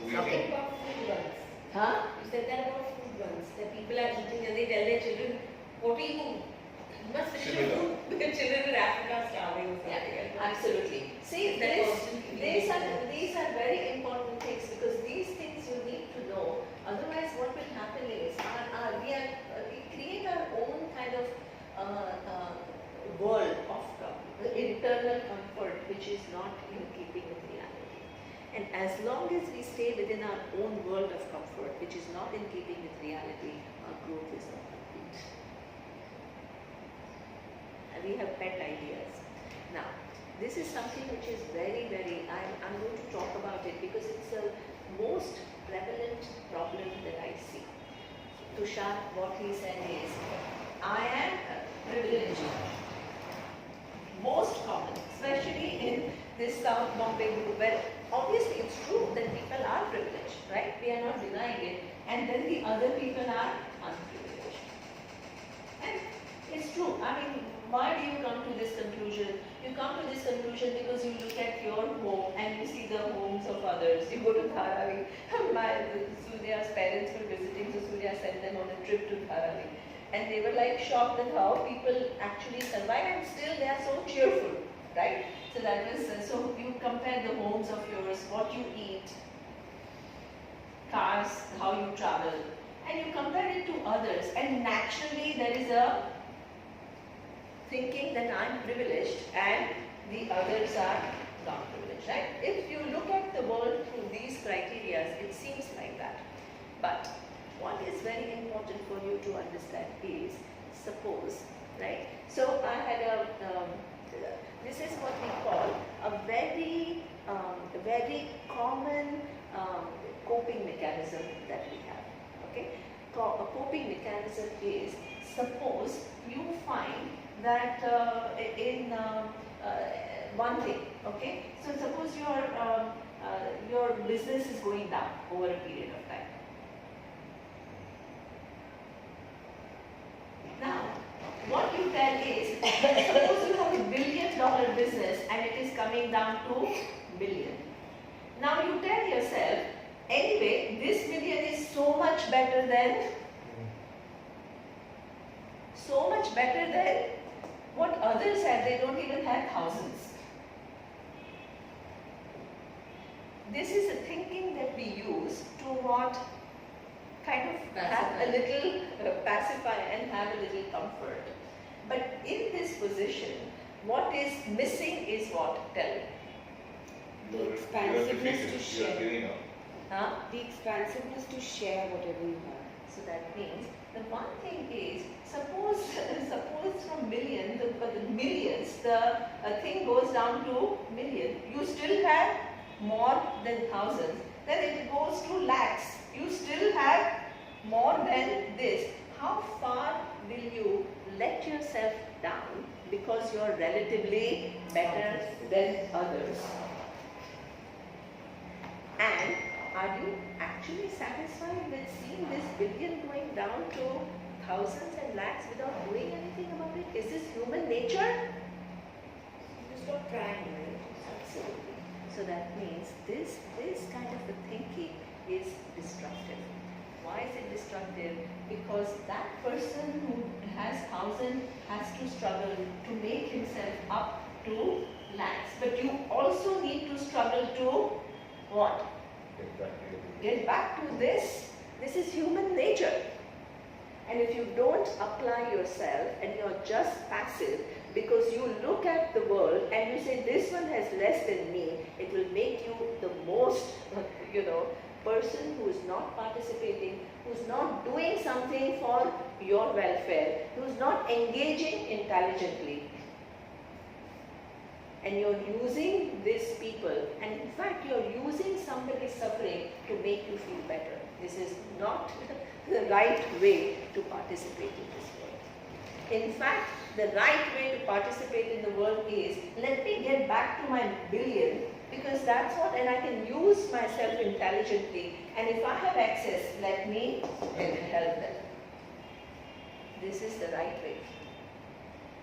We Something think. about food once. Huh? You said that about food once. That people are eating and they tell their children, what do you must finish your Similar. food because children in Africa are starving or something. Yeah, absolutely. See, Is that constantly these are very important things, because these things you need to know. Otherwise, what will happen is we create our own kind of world of internal comfort, which is not in keeping with reality. And as long as we stay within our own world of comfort, which is not in keeping with reality, our growth is not complete. And we have pet ideas. Now, this is something which is very, very, I'm going to talk about it because it's the most prevalent problem that I see. Tushar, what he said is, I am privileged. Most common, especially in this South Bombay group, where obviously it's true that people are privileged, right? We are not denying it. And then the other people are unprivileged. And it's true. I mean, why do you come to this conclusion? You come to this conclusion because you look at your home and you see the homes of others. You go to Dharavi. Surya's parents were visiting, so Surya sent them on a trip to Dharavi. And they were like shocked at how people actually survive, and still they are so cheerful, right? So that was, so you compare the homes of yours, what you eat, cars, how you travel, and you compare it to others, and naturally there is a thinking that I'm privileged and the others are not privileged, right? If you look at the world through these criteria, it seems like that. But what is very important for you to understand is, suppose, right? So I had this is what we call a very common coping mechanism that we have, okay? A coping mechanism is, suppose you find that in one thing, okay? So suppose your business is going down over a period of time. Now, what you tell is, suppose you have $1 billion business and it is coming down to billion. Now you tell yourself, anyway, this million is so much better than what others have. They don't even have thousands. This is a thinking that we use to what? Kind of have a little pacify and have a little comfort. But in this position, what is missing is what? Tell me. The expansiveness to share. You are giving up. Huh? The expansiveness to share whatever you have. So that means the one thing is, suppose from million, the millions, the thing goes down to million. You still have more than thousands. Then it goes to lakhs. You still have more than this. How far will you let yourself down because you are relatively better than others? And are you actually satisfied with seeing this billion going down to thousands and lakhs without doing anything about it? Is this human nature? You stop trying, right? Absolutely. So that means this kind of a thinking is destructive. Why is it destructive? Because that person who has thousand has to struggle to make himself up to lakhs. But you also need to struggle to what? Get back to this. This is human nature. And if you don't apply yourself and you're just passive, because you look at the world and you say this one has less than me, it will make you the most, person who is not participating, who's not doing something for your welfare, who's not engaging intelligently. And you're using these people, and in fact you're using somebody's suffering to make you feel better. This is not the right way to participate in this world. In fact, the right way to participate in the world is, let me get back to my billion, because that's what, and I can use myself intelligently, and if I have access, let me help them. This is the right way.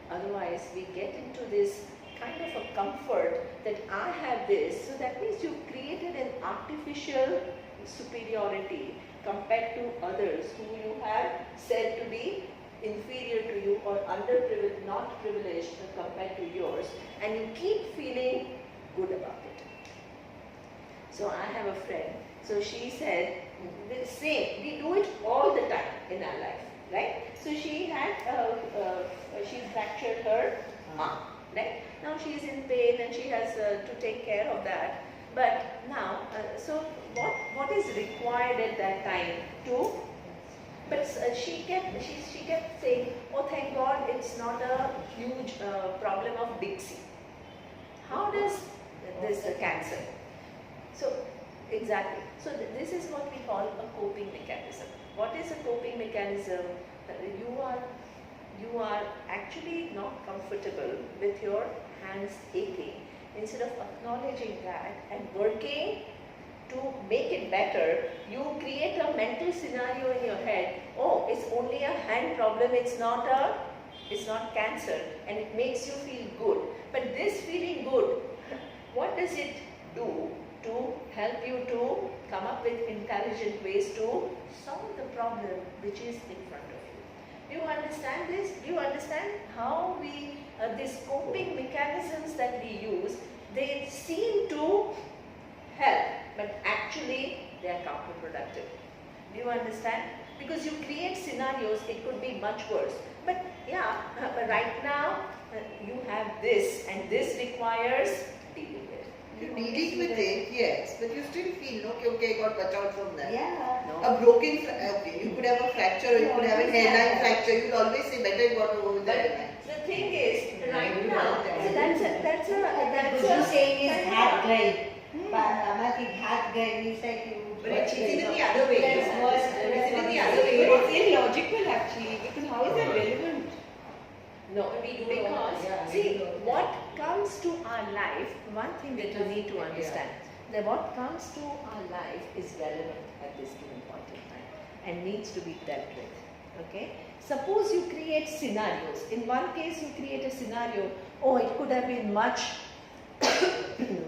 Otherwise, we get into this kind of a comfort that I have this, so that means you've created an artificial superiority compared to others who you have said to be inferior to you or underprivileged, not privileged compared to yours, and you keep feeling good about it. So I have a friend, so she said, the same, we do it all the time in our life, right? So she had, she fractured her arm, right? Now she is in pain and she has to take care of that. But now, so what is required at that time to? But she kept saying, oh thank God it's not a huge problem of big C. How does this cancer? So exactly. So this is what we call a coping mechanism. What is a coping mechanism? You are actually not comfortable with your hands aching. Instead of acknowledging that and working to make it better, you create a mental scenario in your head. Oh, it's only a hand problem. It's not cancer, and it makes you feel good. But this feeling good, what does it do to help you to come up with intelligent ways to solve the problem which is in front of you? Do you understand this? Do you understand how we, these coping mechanisms that we use, they seem to help, but actually they are counterproductive. Do you understand? Because you create scenarios, it could be much worse. But yeah, but right now you have this, and this requires dealing with. You dealing with it, yes, but you still feel, okay, got cut out from that. Yeah. No. A broken, okay, you could have a fracture, or you could have a hairline fracture, you'll always say, better you got to go with the hairline. The thing is, right now, so that's What you're saying is hat guy. But hat guy means like you. But it's in the other way. That's worse. It's in the other way. It's illogical actually, because how is that relevant? no, We do because Yeah, we see do. what comes to our life. One thing that you need to understand, that what comes to our life is relevant at this given point in time and needs to be dealt with. Okay. Suppose you create scenarios. In one case, you create a scenario. Oh, it could have been much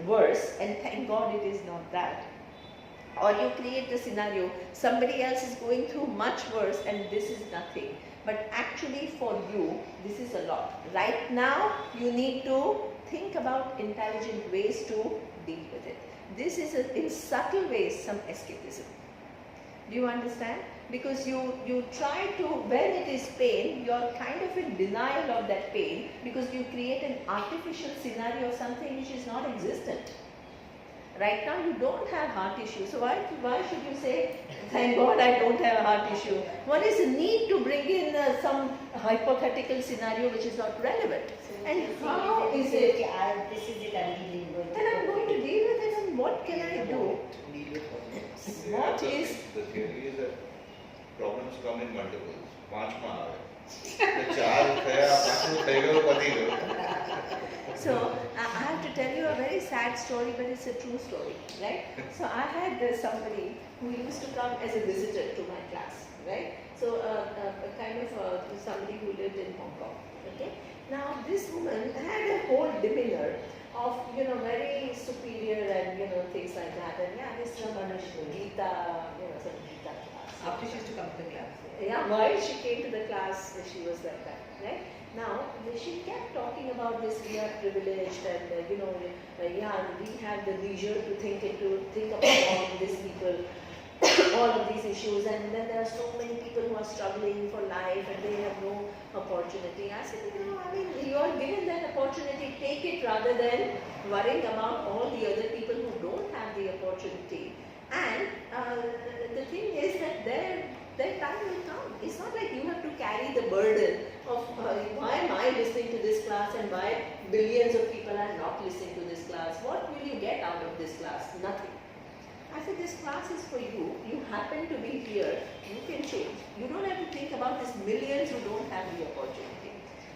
worse, and thank God it is not that. Or you create the scenario, somebody else is going through much worse and this is nothing. But actually for you, this is a lot. Right now, you need to think about intelligent ways to deal with it. This is, in subtle ways, some escapism. Do you understand? Because you try to, when it is pain, you're kind of in denial of that pain because you create an artificial scenario of something which is not existent. Right now you don't have heart issue, so why should you say, thank God I don't have a heart issue? What is the need to bring in some hypothetical scenario which is not relevant? And how is it? This is it, I'm dealing with. And I'm going to deal with it, and what can I do? What is? The theory is that problems come in multiples. 5 में आ गए. तो 4 उठाया, 5 में उठाएगा वो पति को. So I have to tell you a very sad story, but it's a true story, right? So I had somebody who used to come as a visitor to my class, right? So a kind of somebody who lived in Hong Kong, okay? Now this woman had a whole demeanor of, very superior and, things like that. And yeah, this Gita, some Gita class. After she used to come to the class. Yeah, while she came to the class, she was like that, right? Now, she kept talking about this, we are privileged and, we have the leisure to think about all these people. all of these issues, and then there are so many people who are struggling for life and they have no opportunity. I said, I mean, you are given that opportunity, take it rather than worrying about all the other people who don't have the opportunity. And the thing is that their time will come. It's not like you have to carry the burden of why am I listening to this class and why billions of people are not listening to this class. What will you get out of this class? Nothing. I said, this class is for you. You happen to be here. You can change. You don't have to think about these millions who don't have the opportunity.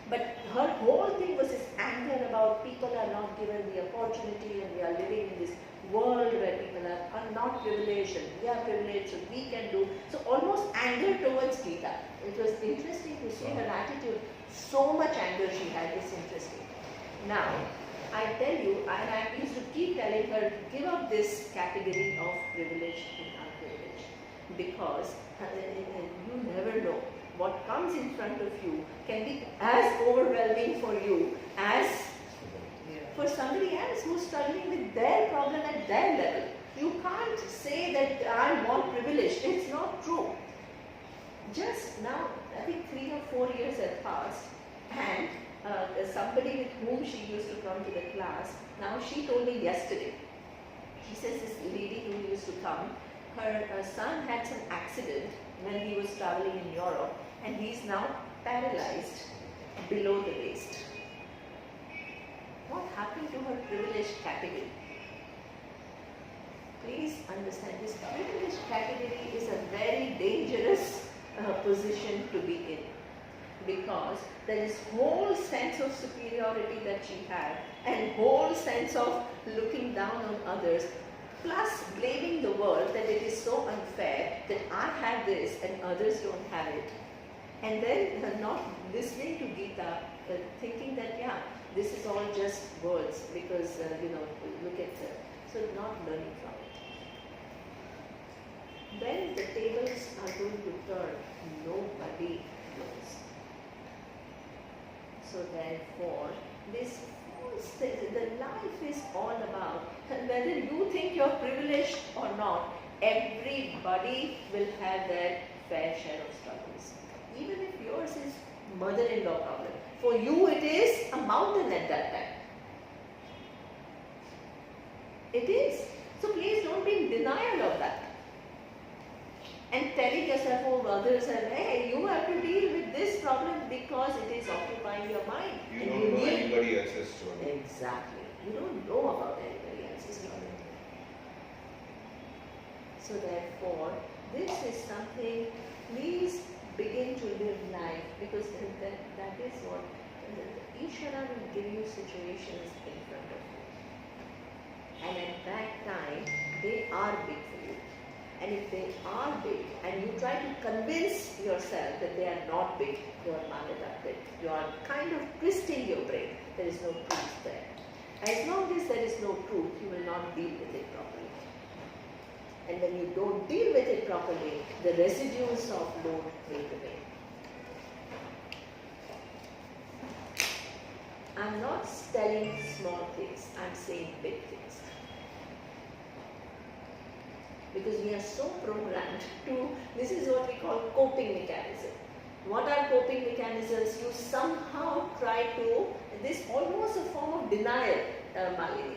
But her whole thing was this anger about people are not given the opportunity and we are living in this world where people are not privileged and we are privileged, so we can do. So almost anger towards Gita. It was interesting to see her attitude. So much anger she had. It's interesting. Now, I tell you, and I used to keep telling her, give up this category of privilege and unprivilege, because you never know what comes in front of you can be as overwhelming for you as for somebody else who's struggling with their problem at their level. You can't say that I'm more privileged. It's not true. Just now, I think 3 or 4 years have passed, and somebody with whom she used to come to the class, now she told me yesterday, she says this lady who used to come, her son had some accident when he was traveling in Europe, and he's now paralyzed below the waist. What happened to her privileged category? Please understand, this privileged category is a very dangerous position to be in, because there is whole sense of superiority that she had and whole sense of looking down on others, plus blaming the world that it is so unfair that I have this and others don't have it. And then not listening to Gita, thinking that, yeah, this is all just words because, look at the, so not learning from it. When the tables are going to turn, nobody knows. So therefore, this the life is all about, whether you think you're privileged or not, everybody will have their fair share of struggles. Even if yours is mother-in-law problem, for you it is a mountain at that time. It is. So please don't be in denial of that. And telling yourself, oh, others are, hey, you have to deal with this problem because it is occupying your mind. You don't know anybody else's story. Exactly. You don't know about anybody else's story. So therefore, this is something, please begin to live life, because that is what, Ishvara will give you situations in front of you. And at that time, they are big for you. And if they are big, and you try to convince yourself that they are not big, you are maladapted. You are kind of twisting your brain. There is no truth there. As long as there is no truth, you will not deal with it properly. And when you don't deal with it properly, the residues of load fade away. I'm not telling small things, I'm saying big things. Because we are so programmed to, this is what we call coping mechanism. What are coping mechanisms? You somehow try to, this almost a form of denial, Malini.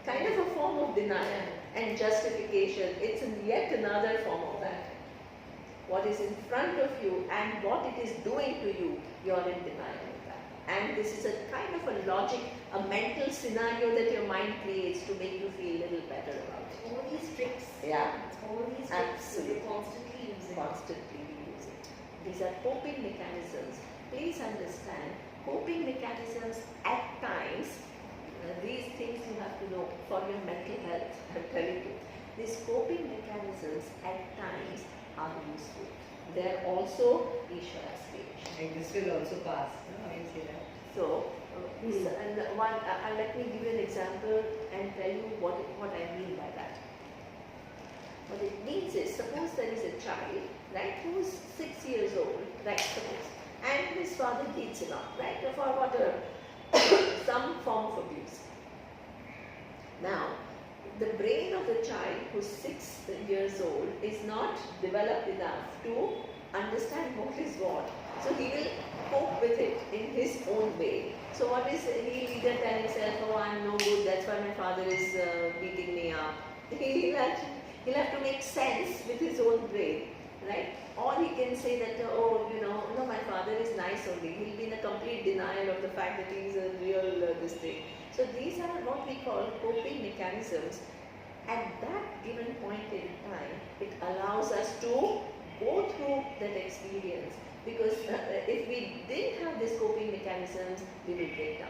Kind of a form of denial and justification. It's yet another form of that. What is in front of you and what it is doing to you, you're in denial of that. And this is a kind of a logic, a mental scenario that your mind creates to make you feel a little better about it. All these tricks. Yeah. All these tricks. Absolutely. We constantly use it. Constantly use it. These are coping mechanisms. Please understand, coping mechanisms at times, these things you have to know for your mental health, I'm telling you. These coping mechanisms at times are useful. They are also Ishvara's creation. Like this will also pass. No, I say that. So, and let me give you an example and tell you what I mean by that. What it means is, suppose there is a child, right, who is 6 years old, right, suppose, and his father beats him up, right, for some form of abuse. Now, the brain of the child who's 6 years old is not developed enough to understand what is what. So he will cope with it in his own way. So what is, he'll either tell himself, oh, I'm no good, that's why my father is beating me up. He'll have to make sense with his own brain, right? Or he can say that, oh, no, my father is nice only. He'll be in a complete denial of the fact that he's a real this thing. So these are what we call coping mechanisms. At that given point in time, it allows us to go through that experience. Because if we didn't have these coping mechanisms, we will break down.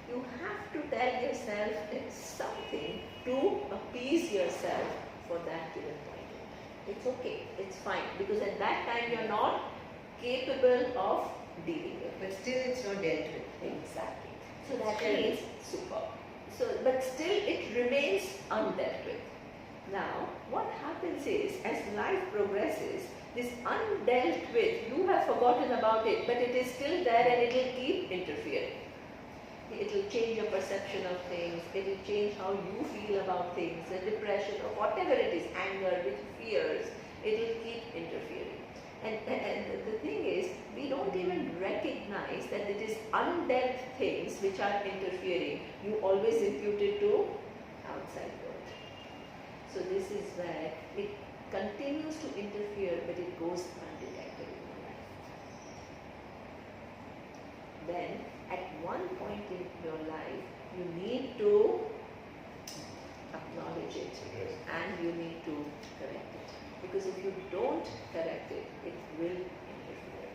You have to tell yourself it's something to appease yourself for that given point. It's okay, it's fine, because at that time you're not capable of dealing with it. But still it's not dealt with. Exactly. So that means super. So, but still it remains undealt with. Now, what happens is, as life progresses, this undealt with, you have forgotten about it, but it is still there and it will keep interfering. It will change your perception of things, it will change how you feel about things, the depression or whatever it is, anger, with fears, it will keep interfering. And the thing is, we don't even recognize that it is undealt things which are interfering. You always impute it to outside world. So this is where it continues to interfere, but it goes undetected in your life. Then, at one point in your life, you need to acknowledge it and you need to correct it. Because if you don't correct it, it will interfere.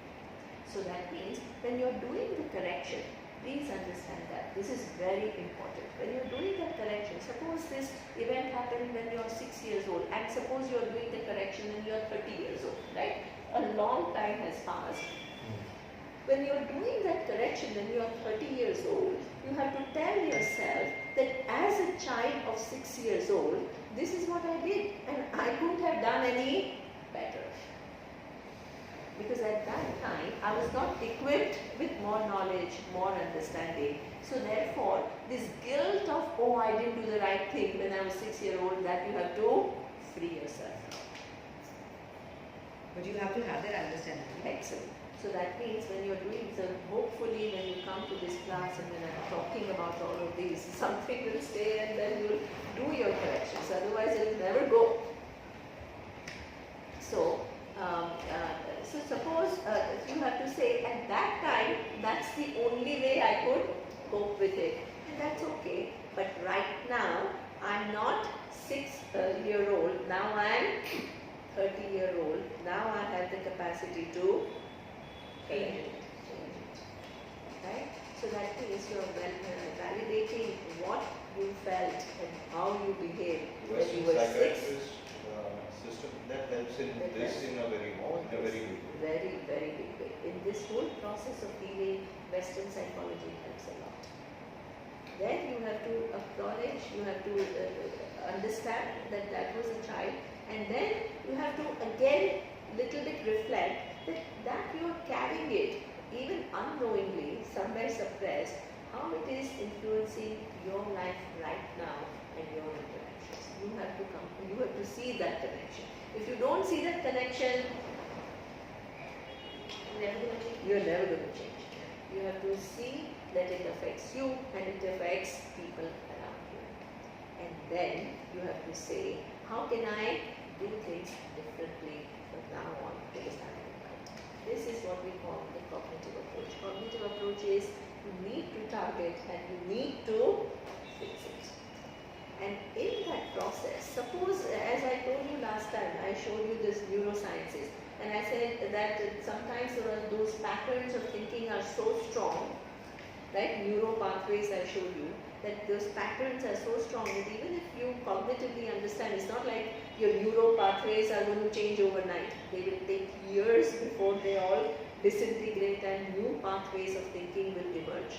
So that means when you're doing the correction, please understand that. This is very important. When you're doing that correction, suppose this event happened when you're 6 years old, and suppose you're doing the correction when you're 30 years old, right? A long time has passed. When you're doing that correction when you're 30 years old, you have to tell yourself that as a child of 6 years old, this is what I did, and I couldn't have done any better. Because at that time, I was not equipped with more knowledge, more understanding. So therefore, this guilt of, oh, I didn't do the right thing when I was 6 years old, that you have to free yourself from. But you have to have that understanding. Excellent. So that means when you're doing, so hopefully when you come to this class and when I'm talking about all of these, something will stay and then you'll do your corrections. Otherwise, it will never go. So, so suppose you have to say, at that time, that's the only way I could cope with it. And that's okay. But right now, I'm not 6-year-old. Now I'm 30-year-old. Now I have the capacity to change it. Right? So that means you're validating what you felt and how you behaved when Western you were 6. psychiatrist system that helps in this in a very good way. Very, very big way. In this whole process of healing, Western psychology helps a lot. Then you have to acknowledge, you have to understand that that was a child, and then you have to again little bit reflect that you are carrying it, even unknowingly, somewhere suppressed, how it is influencing your life right now and your interactions. You have to see that connection. If you don't see that connection, you're never going to change. You have to see that it affects you and it affects people around you. And then you have to say, how can I do things differently from now on to the standard? This is what we call the cognitive approach. Cognitive approach is you need to target and you need to fix it. And in that process, suppose, as I told you last time, I showed you this neurosciences, and I said that sometimes those patterns of thinking are so strong, right? Neuro pathways I showed you, that those patterns are so strong that even if you cognitively understand, it's not like your neuro pathways are going to change overnight. They will take years before they all disintegrate and new pathways of thinking will emerge.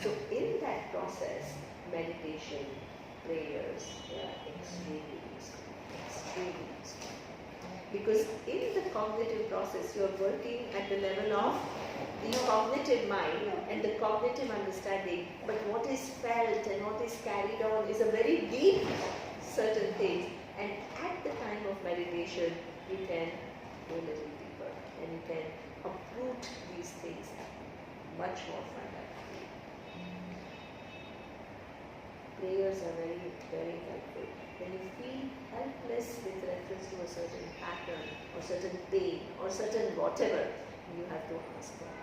So in that process, meditation, prayers, they are extremely useful. Extremely useful. Because in the cognitive process, you're working at the level of the cognitive mind and the cognitive understanding, but what is felt and what is carried on is a very deep certain things. And at the time of meditation, you can go a little deeper and you can uproot these things much more fundamentally. Prayers are very, very helpful. When you feel helpless with reference to a certain pattern or certain pain or certain whatever, you have to ask for it.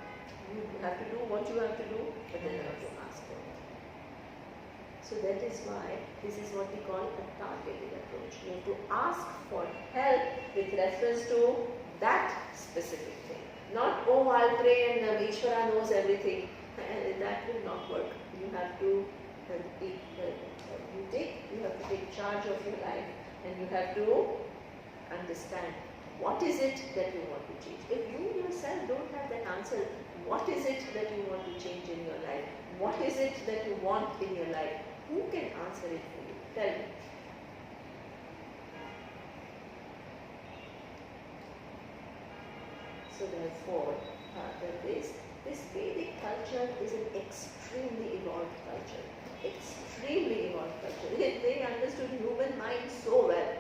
You have to do what you have to do, but then you have to ask for it. So that is why this is what we call a targeted approach. You have to ask for help with reference to that specific thing. Not, oh, I'll pray and Ishvara knows everything. And that will not work. You have to you have to take charge of your life, and you have to understand what is it that you want to change. If you yourself don't have that answer, what is it that you want to change in your life? What is it that you want in your life? Who can answer it for you? Tell me. So therefore, this Vedic culture is an extremely evolved culture. Extremely evolved culture. They understood human mind so well.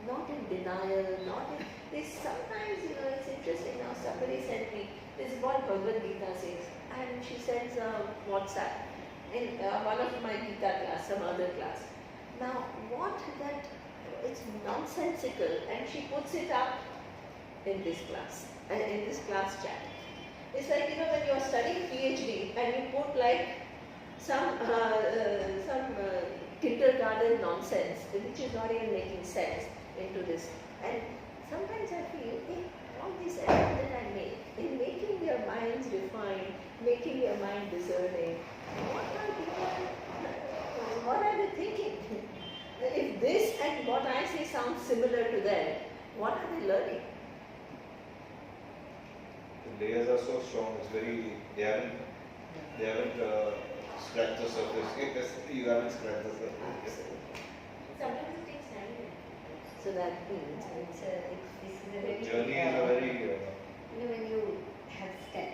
Not in denial, not in this. Sometimes, it's interesting now. Somebody sent me this is what Bhagavad Gita says, and she sends a WhatsApp in one of my Gita class, some other class. Now, what that it's nonsensical, and she puts it up in this class, in this class chat. It's like, when you are studying PhD and you put like some kindergarten nonsense, which is not even making sense, into this. And sometimes I feel, all this effort that I make in making their minds refined, making their mind discerning, what are they thinking? If this and what I say sounds similar to them, what are they learning? The layers are so strong. It's very. They haven't scratched the surface. Yes, you haven't scratched the surface. Sometimes it takes time. So that means This is a The very journey is a very. when you have step,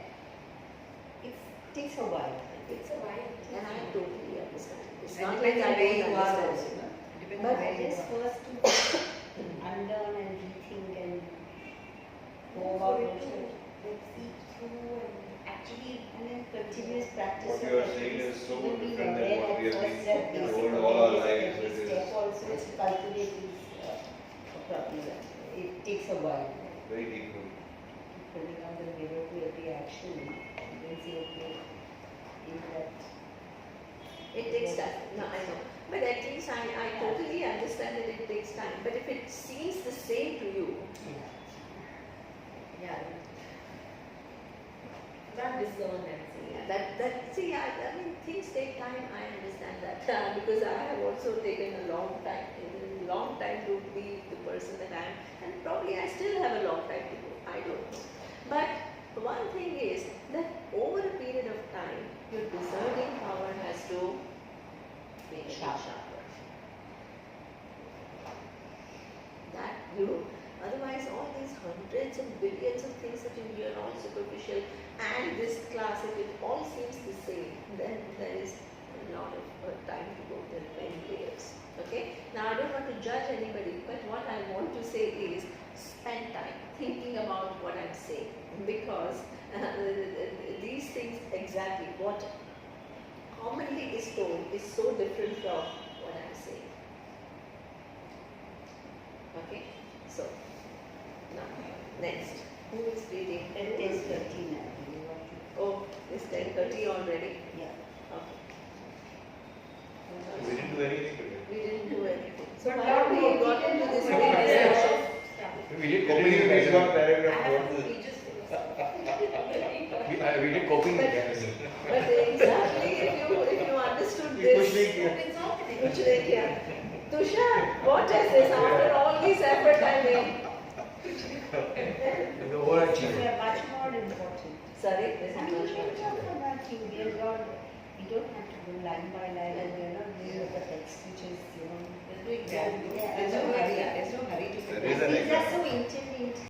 it takes a while. It's a while. and I totally understand. It's And not like depends I on where don't you are understand. also, no? Depends on But where it you is are. first to unlearn and rethink and go about For it also. to seep through and actually And then continuous practice. What of you are at saying least is so even being different than aware what we at have first been that told basic all our awareness at lives. every It is step also is to cultivate is properly. It takes a while. very deep root. Putting out the mirror to every action and then say, okay, in that. It takes time. No, I know. But at least I totally understand that it takes time. But if it seems the same to you, yeah, that discern and see. I mean, things take time. I understand that because I have also taken a long time. A long time to be the person that I am, and probably I still have a long time to go. I don't know. But one thing is that over a period of time, your discerning power has to be sharper. That otherwise all these hundreds and billions of things that you hear, all superficial, and this class, if it all seems the same, then there is a lot of time to go. There are many layers. Okay? Now I don't want to judge anybody, but what I want to say is spend time thinking about what I'm saying, because these things exactly what commonly is told is so different from what I'm saying. Okay? So, now, next. Who is reading? It is 13 now. Oh, it's 10:30 already. Yeah. Okay. We didn't do anything today. We didn't do anything. So But why now we we got did into this do big it. discussion? We did Can coping you read one mechanism. paragraph I more have to 2 pages to We did coping But- mechanism. But exactly if you understood You push me this, here. It's not which they can. Tushar, what is this after all this effort I made? The overachiever. They are much more important. Sorry, this I is mean, not we sure. can talk about you. We are not, we don't have to go line by line and we are not doing the text which is, There's no hurry. There's no hurry to There is an These are example. so intimate.